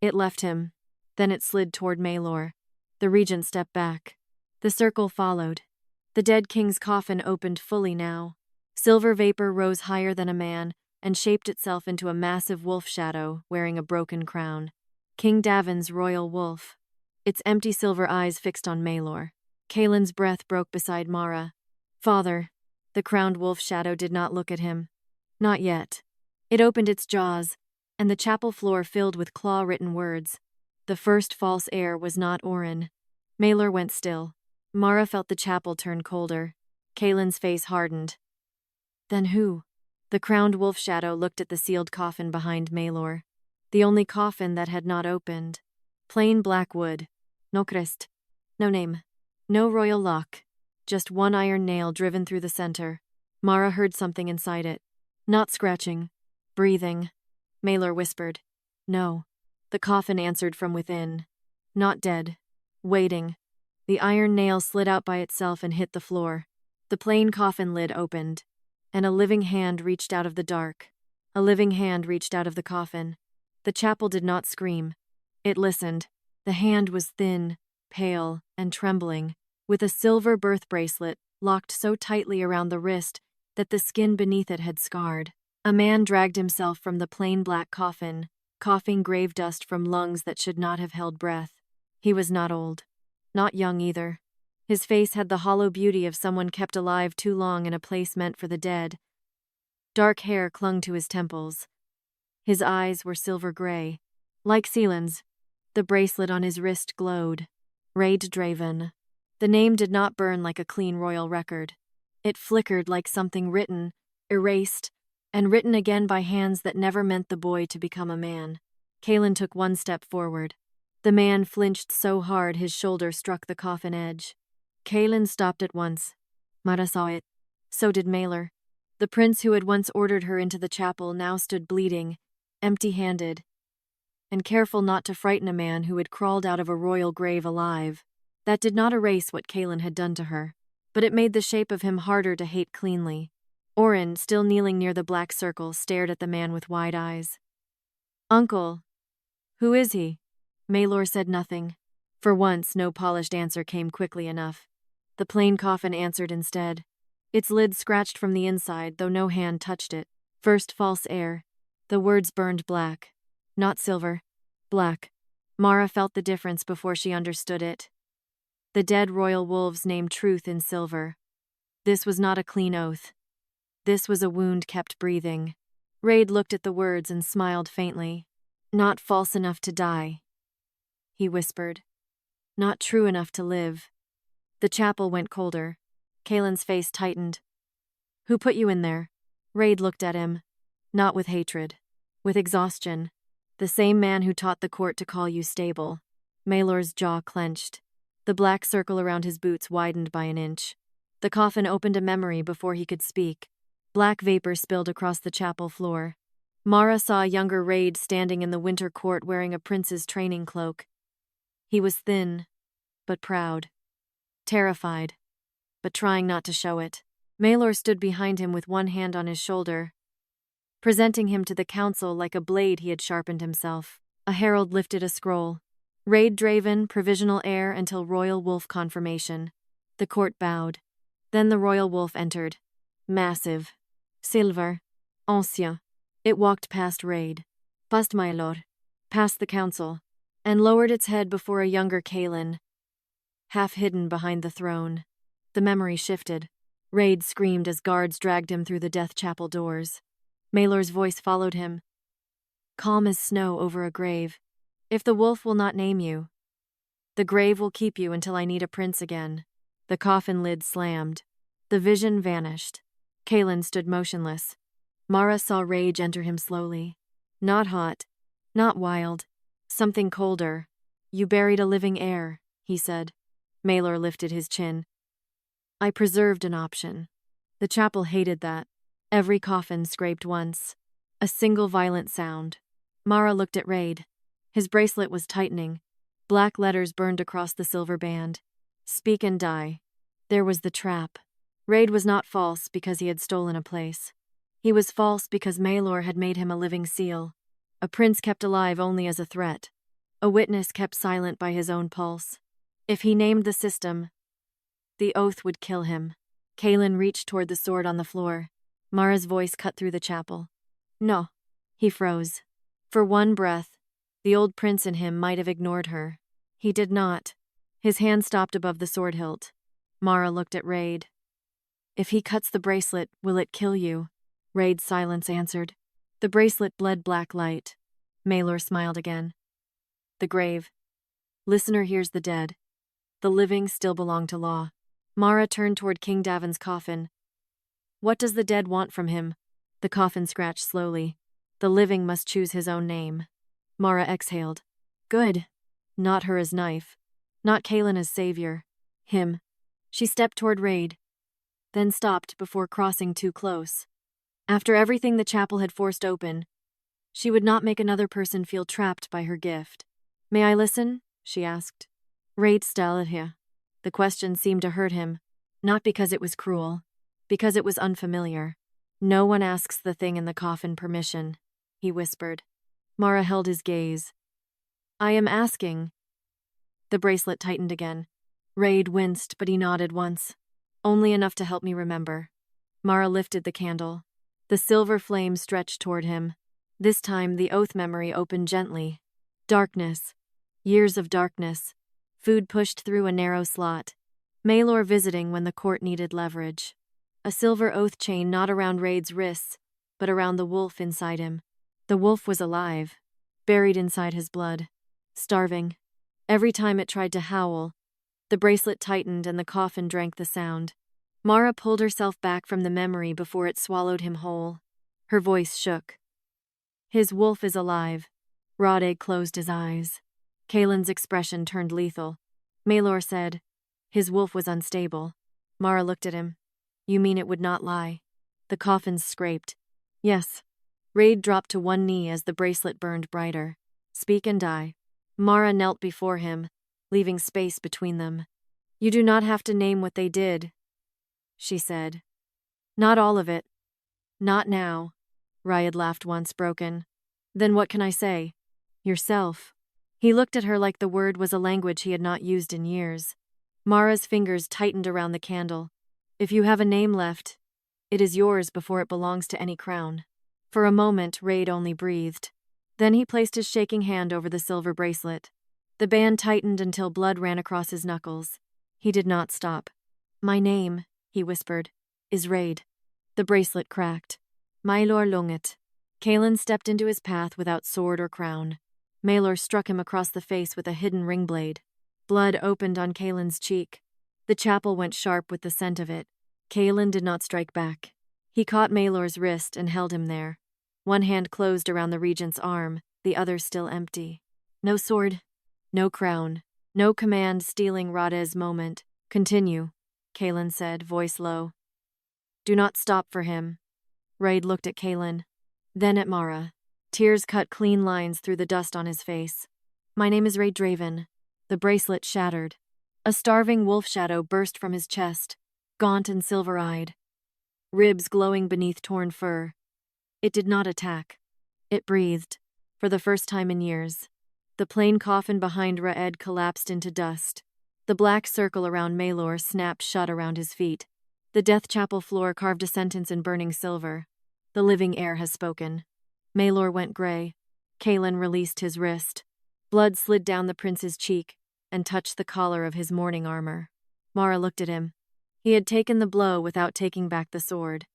It left him. Then it slid toward Maelor. The regent stepped back. The circle followed. The dead king's coffin opened fully now. Silver vapor rose higher than a man and shaped itself into a massive wolf shadow wearing a broken crown. King Davin's royal wolf. Its empty silver eyes fixed on Maelor. Caelen's breath broke beside Mara. "Father." The crowned wolf shadow did not look at him. Not yet. It opened its jaws, and the chapel floor filled with claw-written words. The first false heir was not Oren. Maelor went still. Mara felt the chapel turn colder. Caelen's face hardened. Then who? The crowned wolf shadow looked at the sealed coffin behind Maelor. The only coffin that had not opened. Plain black wood. No crest. No name. No royal lock. Just one iron nail driven through the center. Mara heard something inside it. Not scratching. Breathing. Maelor whispered. "No." The coffin answered from within. Not dead. Waiting. The iron nail slid out by itself and hit the floor. The plain coffin lid opened, and a living hand reached out of the dark. A living hand reached out of the coffin. The chapel did not scream. It listened. The hand was thin, pale, and trembling, with a silver birth bracelet locked so tightly around the wrist that the skin beneath it had scarred. A man dragged himself from the plain black coffin, coughing grave dust from lungs that should not have held breath. He was not old. Not young either. His face had the hollow beauty of someone kept alive too long in a place meant for the dead. Dark hair clung to his temples. His eyes were silver gray. Like Caelen's. The bracelet on his wrist glowed. Raid Draven. The name did not burn like a clean royal record. It flickered like something written, erased, and written again by hands that never meant the boy to become a man. Caelen took one step forward. The man flinched so hard his shoulder struck the coffin edge. Caelen stopped at once. Mara saw it. So did Maelor. The prince who had once ordered her into the chapel now stood bleeding, empty-handed, and careful not to frighten a man who had crawled out of a royal grave alive. That did not erase what Caelen had done to her, but it made the shape of him harder to hate cleanly. Oren, still kneeling near the black circle, stared at the man with wide eyes. "Uncle, who is he?" Maelor said nothing. For once, no polished answer came quickly enough. The plain coffin answered instead. Its lid scratched from the inside, though no hand touched it. "First false heir." The words burned black. Not silver. Black. Mara felt the difference before she understood it. The dead royal wolves named truth in silver. This was not a clean oath. This was a wound kept breathing. Raid looked at the words and smiled faintly. "Not false enough to die," he whispered. "Not true enough to live." The chapel went colder. Caelen's face tightened. "Who put you in there?" Raid looked at him. Not with hatred. With exhaustion. "The same man who taught the court to call you stable." Maelor's jaw clenched. The black circle around his boots widened by an inch. The coffin opened a memory before he could speak. Black vapor spilled across the chapel floor. Mara saw a younger Raid standing in the winter court wearing a prince's training cloak. He was thin, but proud. Terrified, but trying not to show it. Maelor stood behind him with one hand on his shoulder, presenting him to the council like a blade he had sharpened himself. A herald lifted a scroll. Raid Draven, provisional heir until royal wolf confirmation. The court bowed. Then the royal wolf entered. Massive. Silver. Ancien. It walked past Raid. Past Maelor. Past the council. And lowered its head before a younger Caelen, half hidden behind the throne. The memory shifted. Raid screamed as guards dragged him through the death chapel doors. Maelor's voice followed him. Calm as snow over a grave. If the wolf will not name you, the grave will keep you until I need a prince again. The coffin lid slammed. The vision vanished. Caelen stood motionless. Mara saw rage enter him slowly. Not hot. Not wild. Something colder. You buried a living heir, he said. Maelor lifted his chin. I preserved an option. The chapel hated that. Every coffin scraped once. A single violent sound. Mara looked at Raid. His bracelet was tightening. Black letters burned across the silver band. Speak and die. There was the trap. Raid was not false because he had stolen a place. He was false because Maelor had made him a living seal. A prince kept alive only as a threat. A witness kept silent by his own pulse. If he named the system, the oath would kill him. Caelen reached toward the sword on the floor. Mara's voice cut through the chapel. No. He froze. For one breath, the old prince in him might have ignored her. He did not. His hand stopped above the sword hilt. Mara looked at Raid. If he cuts the bracelet, will it kill you? Raid's silence answered. The bracelet bled black light. Maelor smiled again. The grave. Listener hears the dead. The living still belong to law. Mara turned toward King Davin's coffin. What does the dead want from him? The coffin scratched slowly. The living must choose his own name. Mara exhaled. Good. Not her as knife. Not Caelen as savior. Him. She stepped toward Raid, then stopped before crossing too close. After everything the chapel had forced open, she would not make another person feel trapped by her gift. May I listen? She asked. Raid stared here. The question seemed to hurt him, not because it was cruel, because it was unfamiliar. No one asks the thing in the coffin permission, he whispered. Mara held his gaze. I am asking. The bracelet tightened again. Raid winced, but he nodded once. Only enough to help me remember. Mara lifted the candle. The silver flame stretched toward him. This time the oath memory opened gently. Darkness. Years of darkness. Food pushed through a narrow slot. Maelor visiting when the court needed leverage. A silver oath chain not around Raid's wrists, but around the wolf inside him. The wolf was alive, buried inside his blood, starving. Every time it tried to howl, the bracelet tightened and the coffin drank the sound. Mara pulled herself back from the memory before it swallowed him whole. Her voice shook. His wolf is alive. Rodeg closed his eyes. Caelen's expression turned lethal. Maelor said, his wolf was unstable. Mara looked at him. You mean it would not lie? The coffins scraped. Yes. Raid dropped to one knee as the bracelet burned brighter. Speak and die. Mara knelt before him, leaving space between them. You do not have to name what they did, she said. Not all of it. Not now. Raid laughed once, broken. Then what can I say? Yourself. He looked at her like the word was a language he had not used in years. Mara's fingers tightened around the candle. If you have a name left, it is yours before it belongs to any crown. For a moment, Raid only breathed. Then he placed his shaking hand over the silver bracelet. The band tightened until blood ran across his knuckles. He did not stop. My name, he whispered, is Raid. The bracelet cracked. Maelor Lunget. Caelen stepped into his path without sword or crown. Maelor struck him across the face with a hidden ring blade. Blood opened on Caelen's cheek. The chapel went sharp with the scent of it. Caelen did not strike back. He caught Maelor's wrist and held him there. One hand closed around the regent's arm, the other still empty. No sword, no crown, no command stealing Rodeg's moment. Continue, Caelen said, voice low. Do not stop for him. Raid looked at Caelen, then at Mara. Tears cut clean lines through the dust on his face. My name is Raid Draven. The bracelet shattered. A starving wolf shadow burst from his chest, gaunt and silver-eyed, ribs glowing beneath torn fur. It did not attack. It breathed, for the first time in years. The plain coffin behind Raed collapsed into dust. The black circle around Maelor snapped shut around his feet. The death chapel floor carved a sentence in burning silver. The living heir has spoken. Maelor went gray. Caelen released his wrist. Blood slid down the prince's cheek and touched the collar of his mourning armor. Mara looked at him. He had taken the blow without taking back the sword,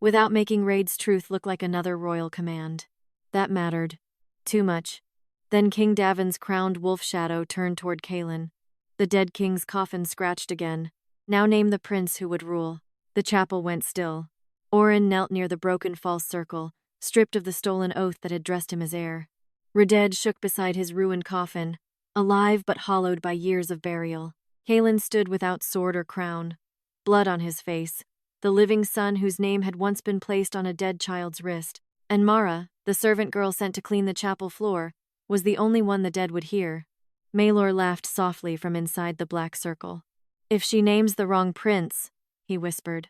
without making Raid's truth look like another royal command. That mattered. Too much. Then King Davin's crowned wolf shadow turned toward Caelen. The dead king's coffin scratched again. Now name the prince who would rule. The chapel went still. Orin knelt near the broken false circle, stripped of the stolen oath that had dressed him as heir. Rodeg shook beside his ruined coffin, alive but hollowed by years of burial. Caelen stood without sword or crown, blood on his face, the living son whose name had once been placed on a dead child's wrist, and Mara, the servant girl sent to clean the chapel floor, was the only one the dead would hear. Maelor laughed softly from inside the black circle. "If she names the wrong prince," he whispered,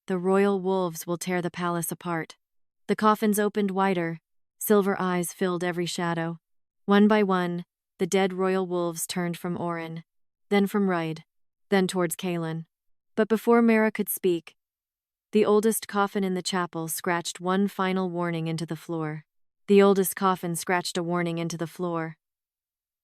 "the royal wolves will tear the palace apart." The coffins opened wider, silver eyes filled every shadow. One by one, the dead royal wolves turned from Orin, then from Ride, then towards Caelen. But before Mara could speak, the oldest coffin in the chapel scratched one final warning into the floor. The oldest coffin scratched a warning into the floor.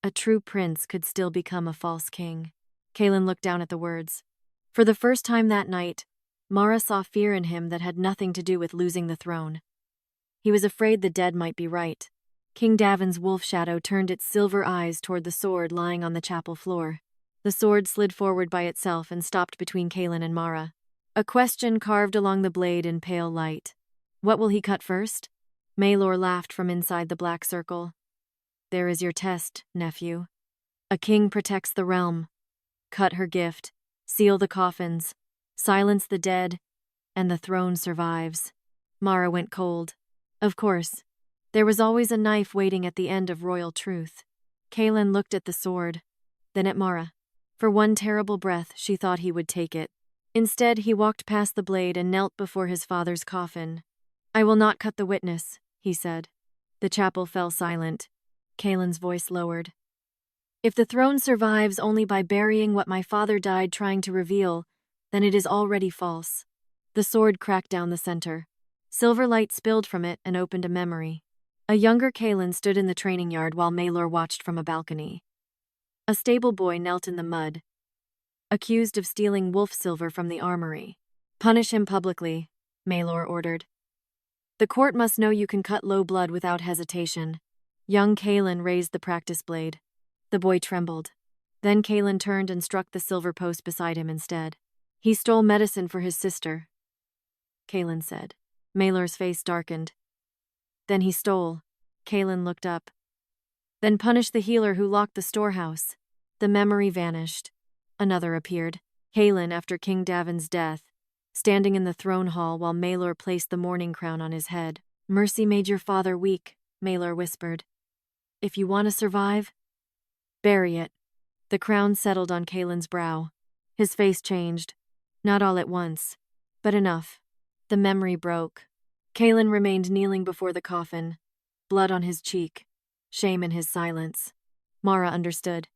A true prince could still become a false king. Caelen looked down at the words. For the first time that night, Mara saw fear in him that had nothing to do with losing the throne. He was afraid the dead might be right. King Davin's wolf shadow turned its silver eyes toward the sword lying on the chapel floor. The sword slid forward by itself and stopped between Caelen and Mara. A question carved along the blade in pale light. What will he cut first? Maelor laughed from inside the black circle. There is your test, nephew. A king protects the realm. Cut her gift, seal the coffins, silence the dead, and the throne survives. Mara went cold. Of course, there was always a knife waiting at the end of royal truth. Caelen looked at the sword, then at Mara. For one terrible breath, she thought he would take it. Instead, he walked past the blade and knelt before his father's coffin. "I will not cut the witness," he said. The chapel fell silent. Caelen's voice lowered. "If the throne survives only by burying what my father died trying to reveal, then it is already false." The sword cracked down the center. Silver light spilled from it and opened a memory. A younger Caelen stood in the training yard while Maelor watched from a balcony. A stable boy knelt in the mud, accused of stealing wolf silver from the armory. "Punish him publicly," Maelor ordered. "The court must know you can cut low blood without hesitation." Young Caelen raised the practice blade. The boy trembled. Then Caelen turned and struck the silver post beside him instead. "He stole medicine for his sister," Caelen said. Maelor's face darkened. "Then he stole." Caelen looked up. "Then punish the healer who locked the storehouse." The memory vanished. Another appeared. Caelen after King Davin's death, standing in the throne hall while Maelor placed the mourning crown on his head. "Mercy made your father weak," Maelor whispered. "If you want to survive, bury it." The crown settled on Caelen's brow. His face changed. Not all at once, but enough. The memory broke. Caelen remained kneeling before the coffin, blood on his cheek, shame in his silence. Mara understood.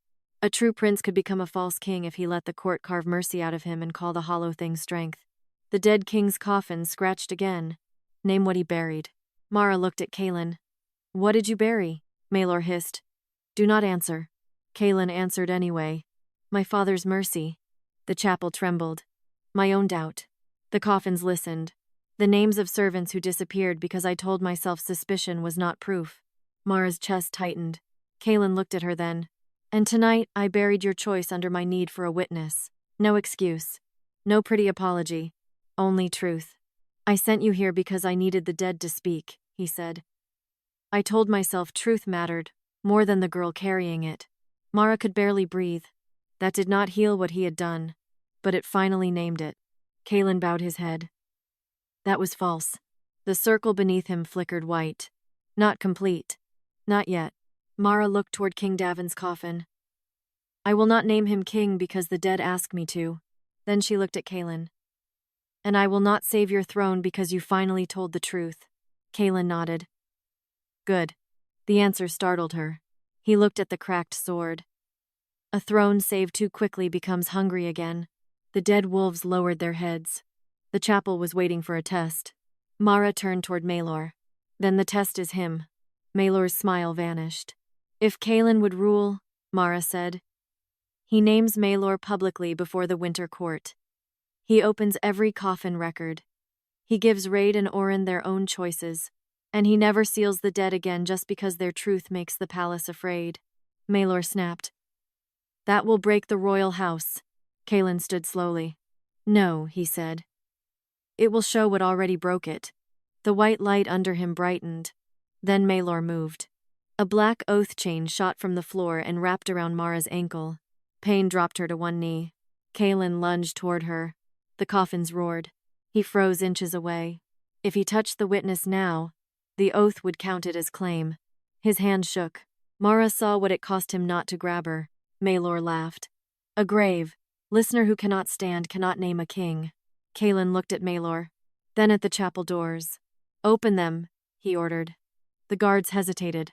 A true prince could become a false king if he let the court carve mercy out of him and call the hollow thing strength. The dead king's coffin scratched again. Name what he buried. Mara looked at Caelen. "What did you bury?" Maelor hissed. "Do not answer." Caelen answered anyway. "My father's mercy." The chapel trembled. "My own doubt." The coffins listened. "The names of servants who disappeared because I told myself suspicion was not proof." Mara's chest tightened. Caelen looked at her then. "And tonight I buried your choice under my need for a witness. No excuse. No pretty apology. Only truth. I sent you here because I needed the dead to speak," he said. "I told myself truth mattered, more than the girl carrying it." Mara could barely breathe. That did not heal what he had done, but it finally named it. Caelen bowed his head. That was false. The circle beneath him flickered white. Not complete. Not yet. Mara looked toward King Davin's coffin. "I will not name him king because the dead ask me to." Then she looked at Caelen. "And I will not save your throne because you finally told the truth." Caelen nodded. "Good." The answer startled her. He looked at the cracked sword. A throne saved too quickly becomes hungry again. The dead wolves lowered their heads. The chapel was waiting for a test. Mara turned toward Maelor. "Then the test is him." Maelor's smile vanished. "If Caelen would rule," Mara said, "he names Maelor publicly before the Winter Court. He opens every coffin record. He gives Raid and Orin their own choices, and he never seals the dead again just because their truth makes the palace afraid." Maelor snapped. "That will break the royal house." Caelen stood slowly. "No," he said. "It will show what already broke it." The white light under him brightened. Then Maelor moved. A black oath chain shot from the floor and wrapped around Mara's ankle. Pain dropped her to one knee. Caelen lunged toward her. The coffins roared. He froze inches away. If he touched the witness now, the oath would count it as claim. His hand shook. Mara saw what it cost him not to grab her. Maelor laughed. A grave. Listener who cannot stand cannot name a king. Caelen looked at Maelor, then at the chapel doors. Open them, he ordered. The guards hesitated.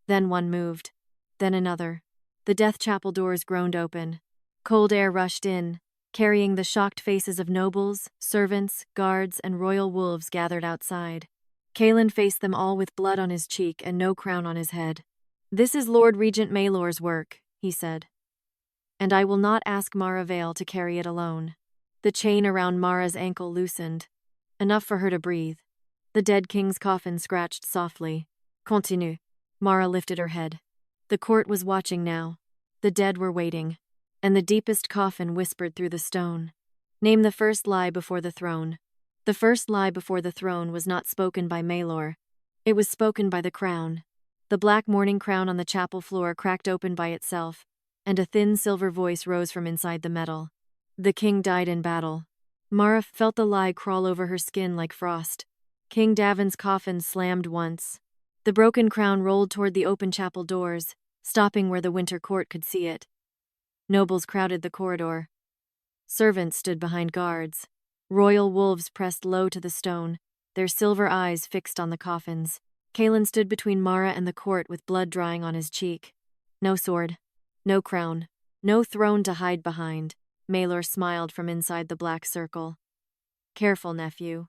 Then one moved. Then another. The death chapel doors groaned open. Cold air rushed in, carrying the shocked faces of nobles, servants, guards, and royal wolves gathered outside. Caelen faced them all with blood on his cheek and no crown on his head. This is Lord Regent Maelor's work, he said. And I will not ask Mara Vale to carry it alone. The chain around Mara's ankle loosened, enough for her to breathe. The dead king's coffin scratched softly. Continue. Mara lifted her head. The court was watching now. The dead were waiting. And the deepest coffin whispered through the stone. Name the first lie before the throne. The first lie before the throne was not spoken by Maelor. It was spoken by the crown. The black mourning crown on the chapel floor cracked open by itself, and a thin silver voice rose from inside the metal. The king died in battle. Mara felt the lie crawl over her skin like frost. King Draven's coffin slammed once. The broken crown rolled toward the open chapel doors, stopping where the winter court could see it. Nobles crowded the corridor. Servants stood behind guards. Royal wolves pressed low to the stone, their silver eyes fixed on the coffins. Caelen stood between Mara and the court with blood drying on his cheek. No sword, no crown, no throne to hide behind. Maelor smiled from inside the black circle. Careful, nephew.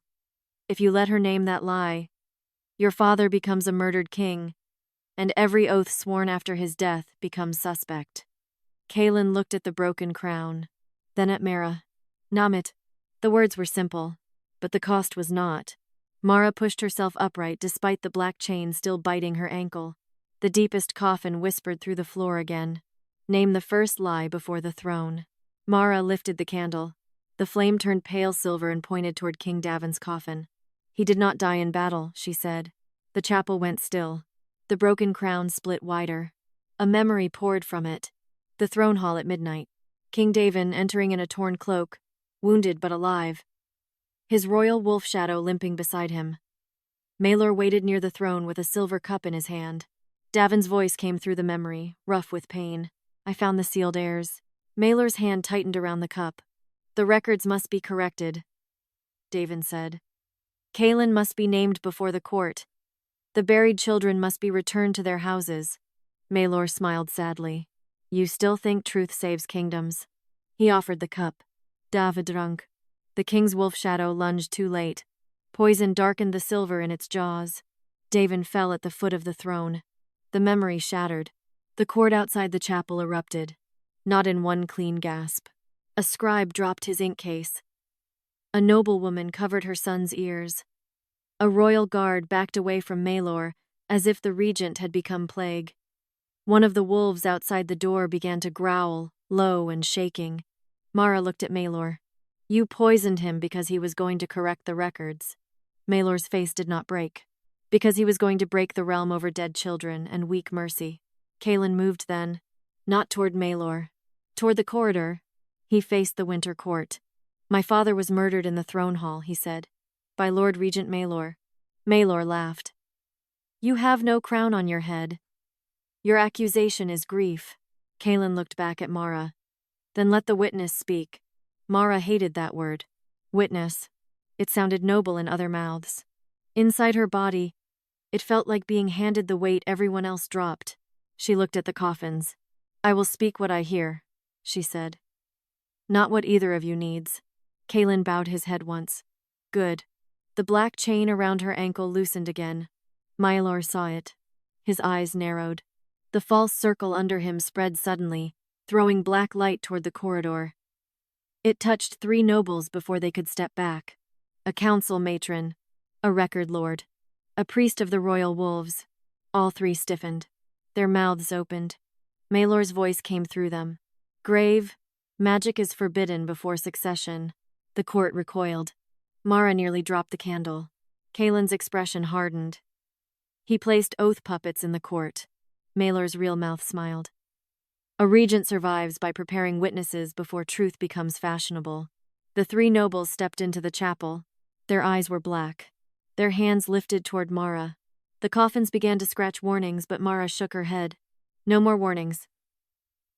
If you let her name that lie, your father becomes a murdered king, and every oath sworn after his death becomes suspect. Caelen looked at the broken crown, then at Mara. Namit. The words were simple, but the cost was not. Mara pushed herself upright despite the black chain still biting her ankle. The deepest coffin whispered through the floor again. Name the first lie before the throne. Mara lifted the candle. The flame turned pale silver and pointed toward King Draven's coffin. He did not die in battle, she said. The chapel went still. The broken crown split wider. A memory poured from it. The throne hall at midnight. King Draven entering in a torn cloak, wounded but alive. His royal wolf shadow limping beside him. Maelor waited near the throne with a silver cup in his hand. Draven's voice came through the memory, rough with pain. I found the sealed heirs. Maelor's hand tightened around the cup. The records must be corrected, Draven said. Caelen must be named before the court. The buried children must be returned to their houses. Maelor smiled sadly. You still think truth saves kingdoms? He offered the cup. Draven drank. The king's wolf shadow lunged too late. Poison darkened the silver in its jaws. Draven fell at the foot of the throne. The memory shattered. The court outside the chapel erupted. Not in one clean gasp. A scribe dropped his ink case. A noblewoman covered her son's ears. A royal guard backed away from Maelor, as if the regent had become plague. One of the wolves outside the door began to growl, low and shaking. Mara looked at Maelor. You poisoned him because he was going to correct the records. Maelor's face did not break. Because he was going to break the realm over dead children and weak mercy. Caelen moved then, not toward Maelor. Toward the corridor, he faced the winter court. My father was murdered in the throne hall, he said, by Lord Regent Maelor. Maelor laughed. You have no crown on your head. Your accusation is grief. Caelen looked back at Mara. Then let the witness speak. Mara hated that word. Witness. It sounded noble in other mouths. Inside her body, it felt like being handed the weight everyone else dropped. She looked at the coffins. I will speak what I hear, she said. Not what either of you needs. Caelen bowed his head once. Good. The black chain around her ankle loosened again. Maelor saw it. His eyes narrowed. The false circle under him spread suddenly, throwing black light toward the corridor. It touched 3 nobles before they could step back. A council matron, a record lord, a priest of the royal wolves. All 3 stiffened. Their mouths opened. Maelor's voice came through them. Grave, magic is forbidden before succession. The court recoiled. Mara nearly dropped the candle. Caelen's expression hardened. He placed oath puppets in the court. Maelor's real mouth smiled. A regent survives by preparing witnesses before truth becomes fashionable. The three nobles stepped into the chapel. Their eyes were black. Their hands lifted toward Mara. The coffins began to scratch warnings, but Mara shook her head. No more warnings.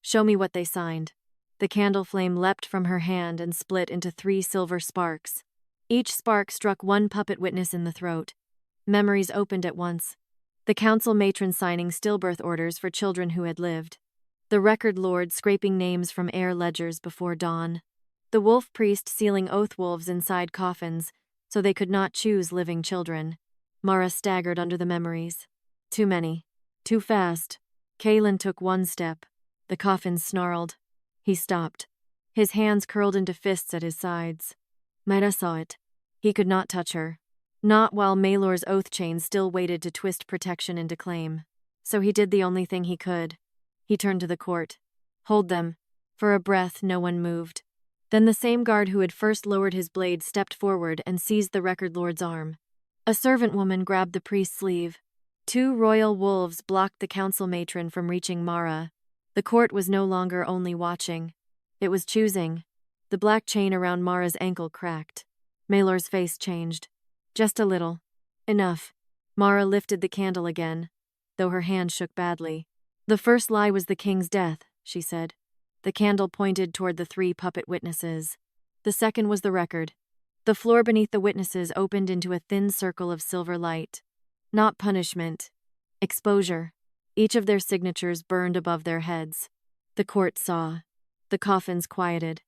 Show me what they signed. The candle flame leapt from her hand and split into 3 silver sparks. Each spark struck one puppet witness in the throat. Memories opened at once. The council matron signing stillbirth orders for children who had lived. The record lord scraping names from heir ledgers before dawn. The wolf priest sealing oath wolves inside coffins so they could not choose living children. Mara staggered under the memories. Too many. Too fast. Caelen took 1 step. The coffin snarled. He stopped. His hands curled into fists at his sides. Mara saw it. He could not touch her. Not while Maelor's oath chain still waited to twist protection into claim. So he did the only thing he could. He turned to the court. Hold them. For a breath, no one moved. Then the same guard who had first lowered his blade stepped forward and seized the record lord's arm. A servant woman grabbed the priest's sleeve. 2 royal wolves blocked the council matron from reaching Mara. The court was no longer only watching. It was choosing. The black chain around Mara's ankle cracked. Maelor's face changed. Just a little. Enough. Mara lifted the candle again, though her hand shook badly. The first lie was the king's death, she said. The candle pointed toward the 3 puppet witnesses. The second was the record. The floor beneath the witnesses opened into a thin circle of silver light. Not punishment. Exposure. Each of their signatures burned above their heads. The court saw. The coffins quieted.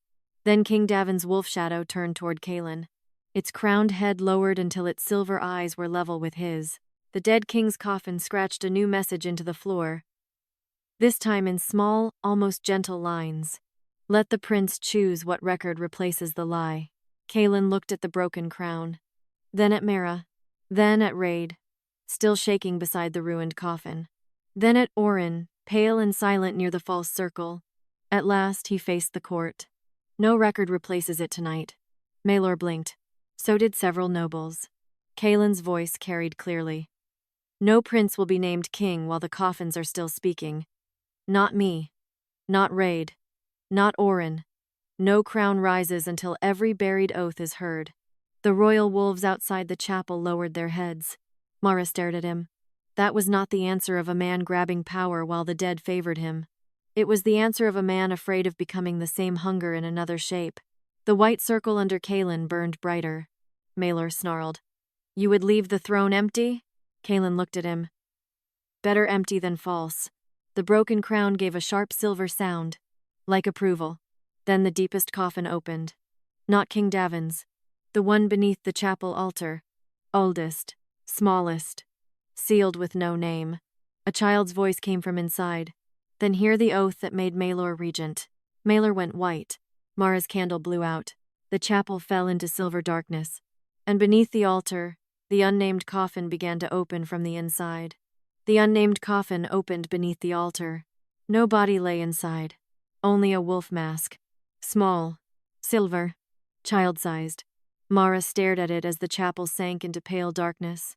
Then King Davin's wolf shadow turned toward Caelen. Its crowned head lowered until its silver eyes were level with his. The dead king's coffin scratched a new message into the floor. This time in small, almost gentle lines. Let the prince choose what record replaces the lie. Caelen looked at the broken crown. Then at Mara. Then at Raid, still shaking beside the ruined coffin. Then at Orin, pale and silent near the false circle. At last he faced the court. No record replaces it tonight. Maelor blinked. So did several nobles. Caelen's voice carried clearly. No prince will be named king while the coffins are still speaking. Not me. Not Raid. Not Orin. No crown rises until every buried oath is heard. The royal wolves outside the chapel lowered their heads. Mara stared at him. That was not the answer of a man grabbing power while the dead favored him. It was the answer of a man afraid of becoming the same hunger in another shape. The white circle under Caelen burned brighter. Maelor snarled. You would leave the throne empty? Caelen looked at him. Better empty than false. The broken crown gave a sharp silver sound, like approval. Then the deepest coffin opened. Not King Davin's. The one beneath the chapel altar. Oldest. Smallest. Sealed with no name. A child's voice came from inside. Then hear the oath that made Maelor regent. Maelor went white. Mara's candle blew out. The chapel fell into silver darkness. And beneath the altar, the unnamed coffin began to open from the inside. The unnamed coffin opened beneath the altar. No body lay inside. Only a wolf mask. Small. Silver. Child-sized. Mara stared at it as the chapel sank into pale darkness.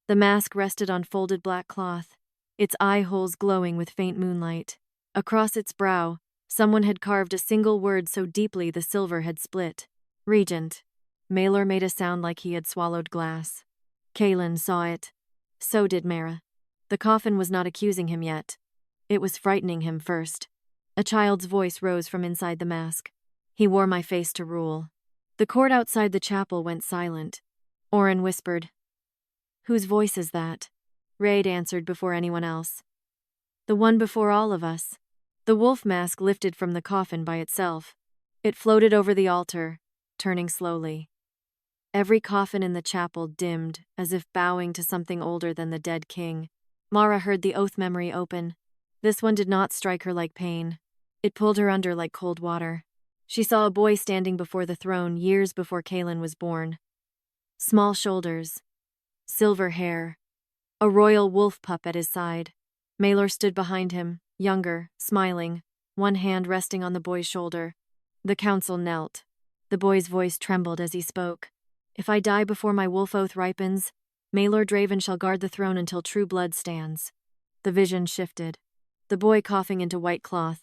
The mask rested on folded black cloth, its eye holes glowing with faint moonlight. Across its brow, someone had carved a single word so deeply the silver had split. Regent. Maelor made a sound like he had swallowed glass. Caelen saw it. So did Mara. The coffin was not accusing him yet. It was frightening him first. A child's voice rose from inside the mask. He wore my face to rule. The court outside the chapel went silent. Orin whispered. Whose voice is that? Raid answered before anyone else. The one before all of us. The wolf mask lifted from the coffin by itself. It floated over the altar, turning slowly. Every coffin in the chapel dimmed, as if bowing to something older than the dead king. Mara heard the oath memory open. This one did not strike her like pain. It pulled her under like cold water. She saw a boy standing before the throne years before Caelen was born. Small shoulders. Silver hair. A royal wolf pup at his side. Maelor stood behind him, younger, smiling, one hand resting on the boy's shoulder. The council knelt. The boy's voice trembled as he spoke. If I die before my wolf oath ripens, Maelor Draven shall guard the throne until true blood stands. The vision shifted. The boy coughing into white cloth.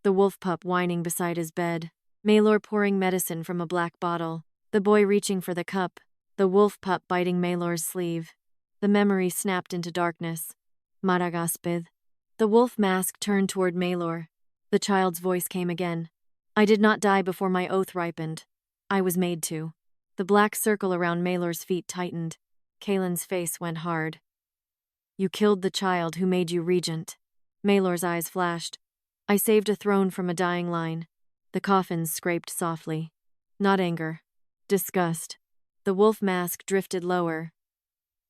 The wolf pup whining beside his bed. Maelor pouring medicine from a black bottle. The boy reaching for the cup. The wolf pup biting Maelor's sleeve. The memory snapped into darkness. Madagaspith. The wolf mask turned toward Maelor. The child's voice came again. I did not die before my oath ripened. I was made to. The black circle around Maelor's feet tightened. Caelen's face went hard. You killed the child who made you regent. Maelor's eyes flashed. I saved a throne from a dying line. The coffins scraped softly. Not anger. Disgust. The wolf mask drifted lower,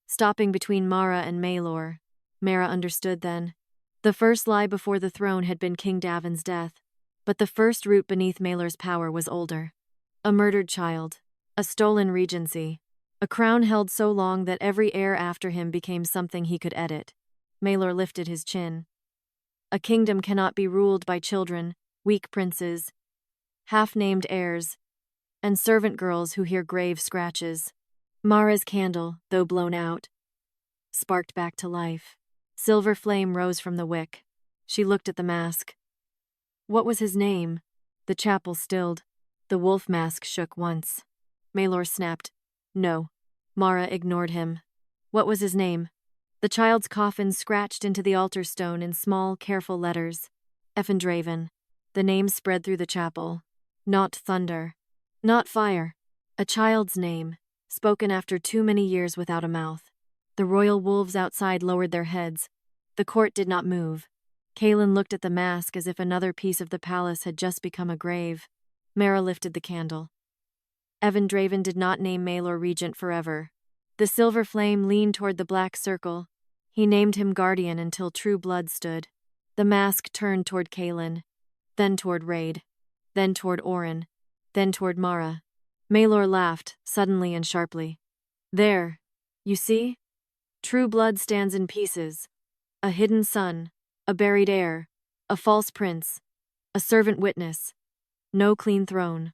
stopping between Mara and Maelor. Mara understood then. The first lie before the throne had been King Davin's death, but the first root beneath Maelor's power was older. A murdered child. A stolen regency. A crown held so long that every heir after him became something he could edit. Maelor lifted his chin. A kingdom cannot be ruled by children, weak princes, half-named heirs, and servant girls who hear grave scratches. Mara's candle, though blown out, sparked back to life. Silver flame rose from the wick. She looked at the mask. What was his name? The chapel stilled. The wolf mask shook once. Maelor snapped. No. Mara ignored him. What was his name? The child's coffin scratched into the altar stone in small, careful letters. Caelen Draven. The name spread through the chapel. Not thunder. Not fire. A child's name, spoken after too many years without a mouth. The royal wolves outside lowered their heads. The court did not move. Caelen looked at the mask as if another piece of the palace had just become a grave. Mara lifted the candle. Caelen Draven did not name Maelor regent forever. The silver flame leaned toward the black circle. He named him guardian until true blood stood. The mask turned toward Caelen, then toward Raid, then toward Oren, then toward Mara. Maelor laughed, suddenly and sharply. There, you see? True blood stands in pieces. A hidden son, a buried heir, a false prince, a servant witness. No clean throne,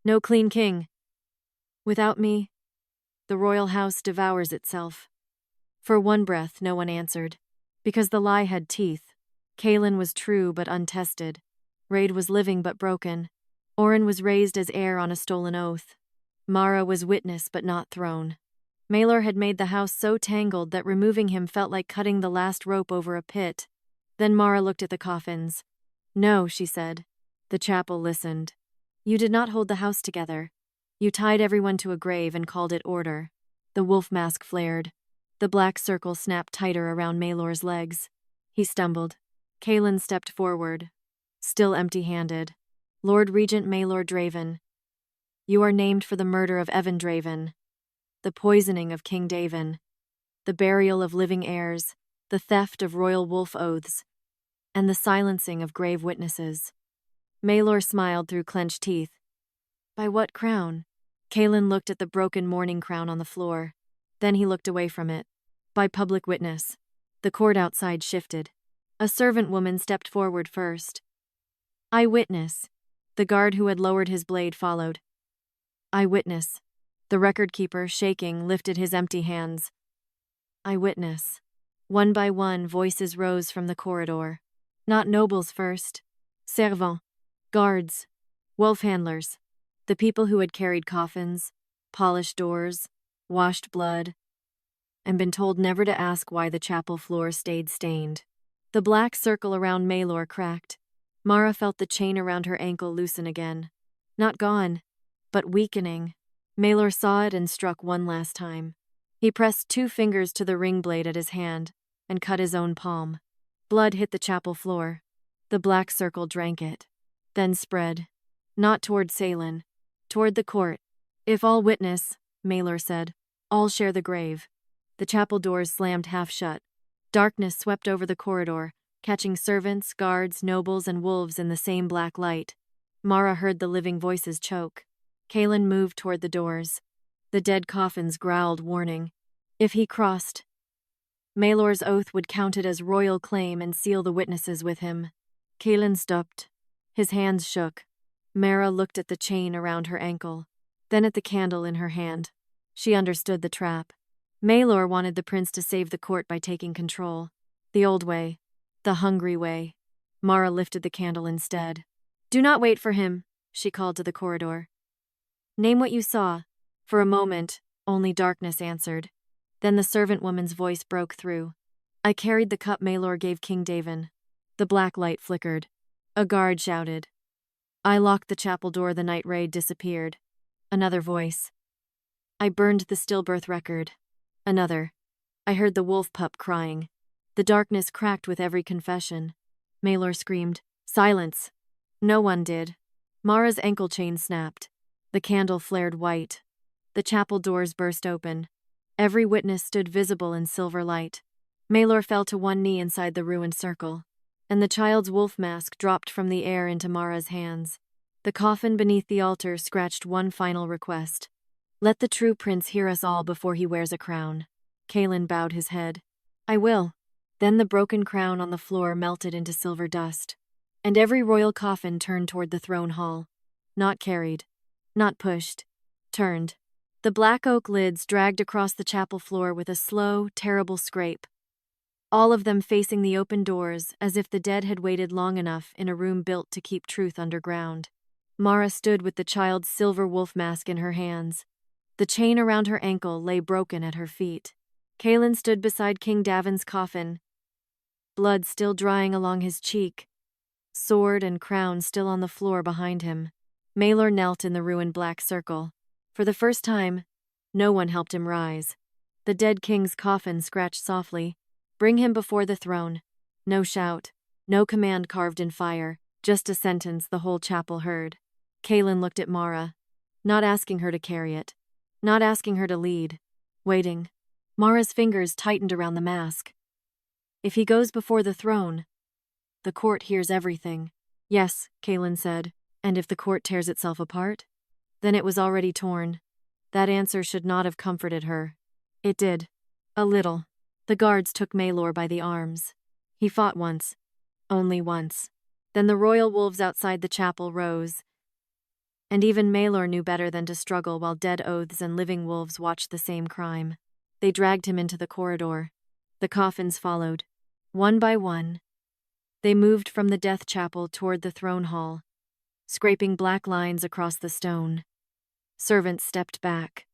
no clean king. Without me, the royal house devours itself. For one breath, no one answered. Because the lie had teeth. Caelen was true but untested. Raid was living but broken. Oren was raised as heir on a stolen oath. Mara was witness but not throne. Maelor had made the house so tangled that removing him felt like cutting the last rope over a pit. Then Mara looked at the coffins. No, she said. The chapel listened. You did not hold the house together. You tied everyone to a grave and called it order. The wolf mask flared. The black circle snapped tighter around Maelor's legs. He stumbled. Caelen stepped forward, still empty-handed. Lord Regent Maelor Draven. You are named for the murder of Caelen Draven, the poisoning of King Daven, the burial of living heirs, the theft of royal wolf oaths, and the silencing of grave witnesses. Maelor smiled through clenched teeth. By what crown? Caelen looked at the broken mourning crown on the floor. Then he looked away from it. By public witness. The court outside shifted. A servant woman stepped forward first. Eyewitness. The guard who had lowered his blade followed. Eyewitness. The record keeper, shaking, lifted his empty hands. Eyewitness. One by one, voices rose from the corridor. Not nobles first. Servants. Guards. Wolf handlers. The people who had carried coffins, polished doors, washed blood, and been told never to ask why the chapel floor stayed stained. The black circle around Maelor cracked. Mara felt the chain around her ankle loosen again. Not gone, but weakening. Maelor saw it and struck one last time. He pressed 2 fingers to the ring blade at his hand and cut his own palm. Blood hit the chapel floor. The black circle drank it, then spread. Not toward Caelen, toward the court. If all witness, Maelor said, all share the grave. The chapel doors slammed half shut. Darkness swept over the corridor, catching servants, guards, nobles, and wolves in the same black light. Mara heard the living voices choke. Caelen moved toward the doors. The dead coffins growled warning. If he crossed, Maelor's oath would count it as royal claim and seal the witnesses with him. Caelen stopped. His hands shook. Mara looked at the chain around her ankle, then at the candle in her hand. She understood the trap. Maelor wanted the prince to save the court by taking control. The old way. The hungry way. Mara lifted the candle instead. "Do not wait for him," she called to the corridor. "Name what you saw." For a moment, only darkness answered. Then the servant woman's voice broke through. "I carried the cup Maelor gave King Draven." The black light flickered. A guard shouted. "I locked the chapel door the night raid disappeared." Another voice. "I burned the stillbirth record." Another. "I heard the wolf pup crying." The darkness cracked with every confession. Maelor screamed, "Silence!" No one did. Mara's ankle chain snapped. The candle flared white. The chapel doors burst open. Every witness stood visible in silver light. Maelor fell to one knee inside the ruined circle, and the child's wolf mask dropped from the air into Mara's hands. The coffin beneath the altar scratched one final request. "Let the true prince hear us all before he wears a crown." Caelen bowed his head. "I will." Then the broken crown on the floor melted into silver dust, and every royal coffin turned toward the throne hall. Not carried, not pushed, turned. The black oak lids dragged across the chapel floor with a slow, terrible scrape. All of them facing the open doors, as if the dead had waited long enough in a room built to keep truth underground. Mara stood with the child's silver wolf mask in her hands. The chain around her ankle lay broken at her feet. Caelen stood beside King Draven's coffin, blood still drying along his cheek, sword and crown still on the floor behind him. Maelor knelt in the ruined black circle. For the first time, no one helped him rise. The dead king's coffin scratched softly. "Bring him before the throne." No shout, no command carved in fire, just a sentence the whole chapel heard. Caelen looked at Mara, not asking her to carry it, not asking her to lead, waiting. Mara's fingers tightened around the mask. "If he goes before the throne, the court hears everything." "Yes," Caelen said. "And if the court tears itself apart?" Then it was already torn. That answer should not have comforted her. It did. A little. The guards took Maelor by the arms. He fought once. Only once. Then the royal wolves outside the chapel rose. And even Maelor knew better than to struggle while dead oaths and living wolves watched the same crime. They dragged him into the corridor. The coffins followed. One by one. They moved from the death chapel toward the throne hall, scraping black lines across the stone. Servants stepped back.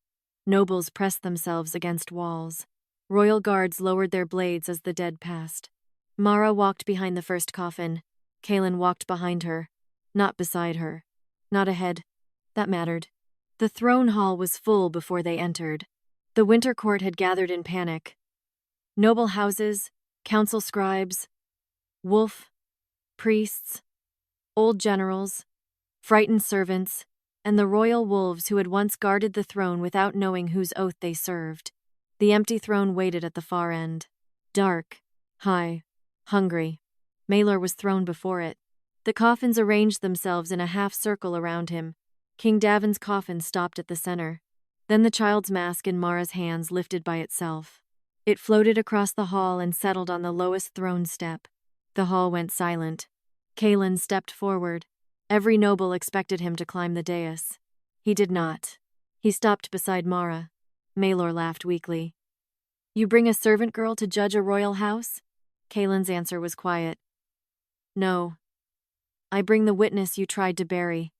Nobles pressed themselves against walls. Royal guards lowered their blades as the dead passed. Mara walked behind the first coffin. Caelen walked behind her, not beside her, not ahead. That mattered. The throne hall was full before they entered. The winter court had gathered in panic. Noble houses, council scribes, wolf, priests, old generals, frightened servants, and the royal wolves who had once guarded the throne without knowing whose oath they served. The empty throne waited at the far end. Dark, high, hungry. Maelor was thrown before it. The coffins arranged themselves in a half-circle around him. King Draven's coffin stopped at the center. Then the child's mask in Mara's hands lifted by itself. It floated across the hall and settled on the lowest throne step. The hall went silent. Caelen stepped forward. Every noble expected him to climb the dais. He did not. He stopped beside Mara. Maelor laughed weakly. "You bring a servant girl to judge a royal house?" Caelen's answer was quiet. "No. I bring the witness you tried to bury."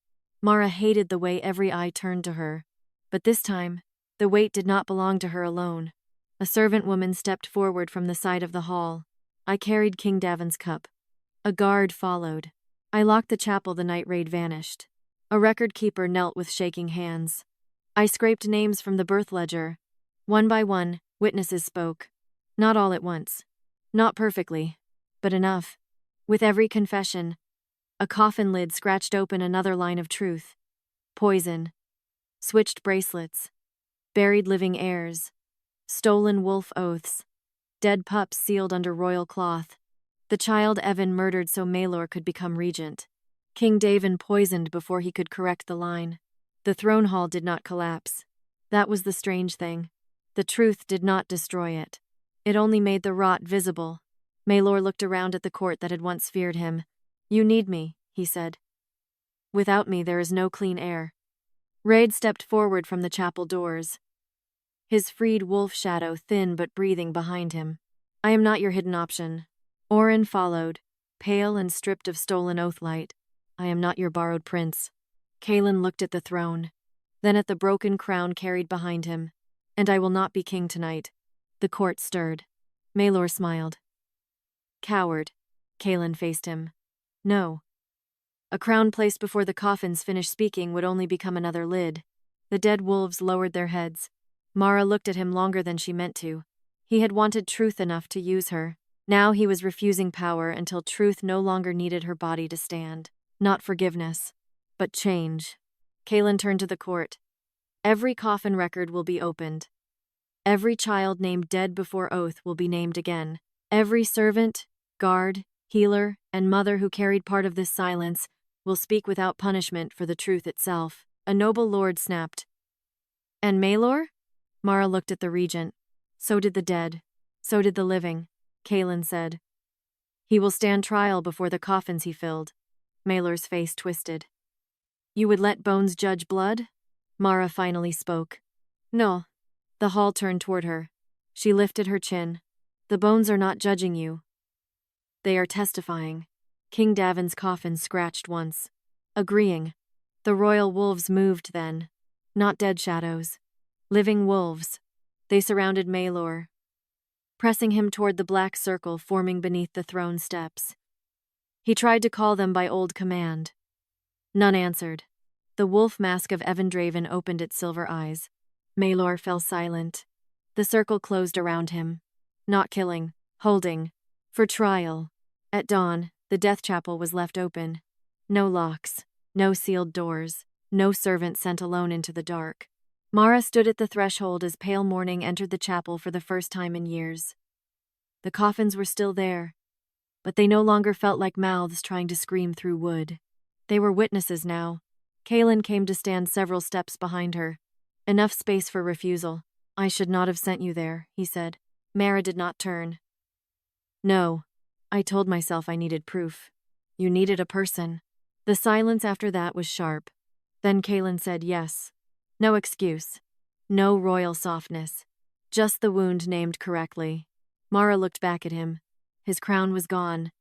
Mara hated the way every eye turned to her. But this time, the weight did not belong to her alone. A servant woman stepped forward from the side of the hall. "I carried King Draven's cup." A guard followed. "I locked the chapel the night raid vanished." A record keeper knelt with shaking hands. "I scraped names from the birth ledger." One by one, witnesses spoke. Not all at once. Not perfectly, but enough. With every confession, a coffin lid scratched open another line of truth. Poison. Switched bracelets. Buried living heirs. Stolen wolf oaths. Dead pups sealed under royal cloth. The child Evan murdered so Maelor could become regent. King Draven poisoned before he could correct the line. The throne hall did not collapse. That was the strange thing. The truth did not destroy it. It only made the rot visible. Maelor looked around at the court that had once feared him. "You need me," he said. "Without me there is no clean air." Raid stepped forward from the chapel doors. His freed wolf shadow thin but breathing behind him. "I am not your hidden option." Oren followed, pale and stripped of stolen oath light. I am not your borrowed prince. Caelen looked at the throne, then at the broken crown carried behind him. And I will not be king tonight. The court stirred. Maelor smiled. Coward. Caelen faced him. No. A crown placed before the coffins finished speaking would only become another lid. The dead wolves lowered their heads. Mara looked at him longer than she meant to. He had wanted truth enough to use her. Now he was refusing power until truth no longer needed her body to stand. Not forgiveness, but change. Caelen turned to the court. Every coffin record will be opened. Every child named dead before oath will be named again. Every servant, guard, healer, and mother who carried part of this silence will speak without punishment for the truth itself. A noble lord snapped. And Maelor? Mara looked at the regent. So did the dead. So did the living, Caelen said. He will stand trial before the coffins he filled. Maelor's face twisted. You would let bones judge blood? Mara finally spoke. No. The hall turned toward her. She lifted her chin. The bones are not judging you. They are testifying. King Draven's coffin scratched once. Agreeing. The royal wolves moved then. Not dead shadows. Living wolves. They surrounded Maelor, pressing him toward the black circle forming beneath the throne steps. He tried to call them by old command. None answered. The wolf mask of Evan Draven opened its silver eyes. Maelor fell silent. The circle closed around him. Not killing, holding. For trial. At dawn, the death chapel was left open. No locks, no sealed doors, no servant sent alone into the dark. Mara stood at the threshold as pale morning entered the chapel for the first time in years. The coffins were still there, but they no longer felt like mouths trying to scream through wood. They were witnesses now. Caelen came to stand several steps behind her. Enough space for refusal. I should not have sent you there, he said. Mara did not turn. No. I told myself I needed proof. You needed a person. The silence after that was sharp. Then Caelen said yes. No excuse. No royal softness. Just the wound named correctly. Mara looked back at him. His crown was gone.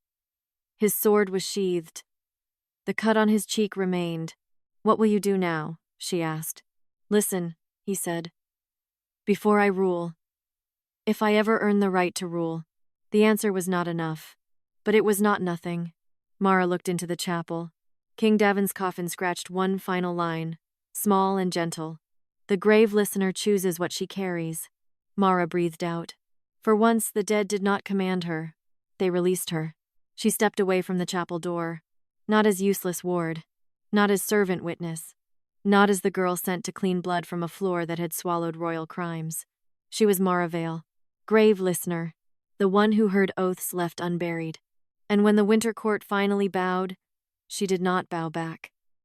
His sword was sheathed. The cut on his cheek remained. What will you do now? She asked. Listen, he said. Before I rule. If I ever earn the right to rule. The answer was not enough. But it was not nothing. Mara looked into the chapel. King Draven's coffin scratched one final line. Small and gentle. The grave listener chooses what she carries. Mara breathed out. For once, the dead did not command her. They released her. She stepped away from the chapel door. Not as useless ward. Not as servant witness. Not as the girl sent to clean blood from a floor that had swallowed royal crimes. She was Mara Vale. Grave listener. The one who heard oaths left unburied. And when the winter court finally bowed, she did not bow back.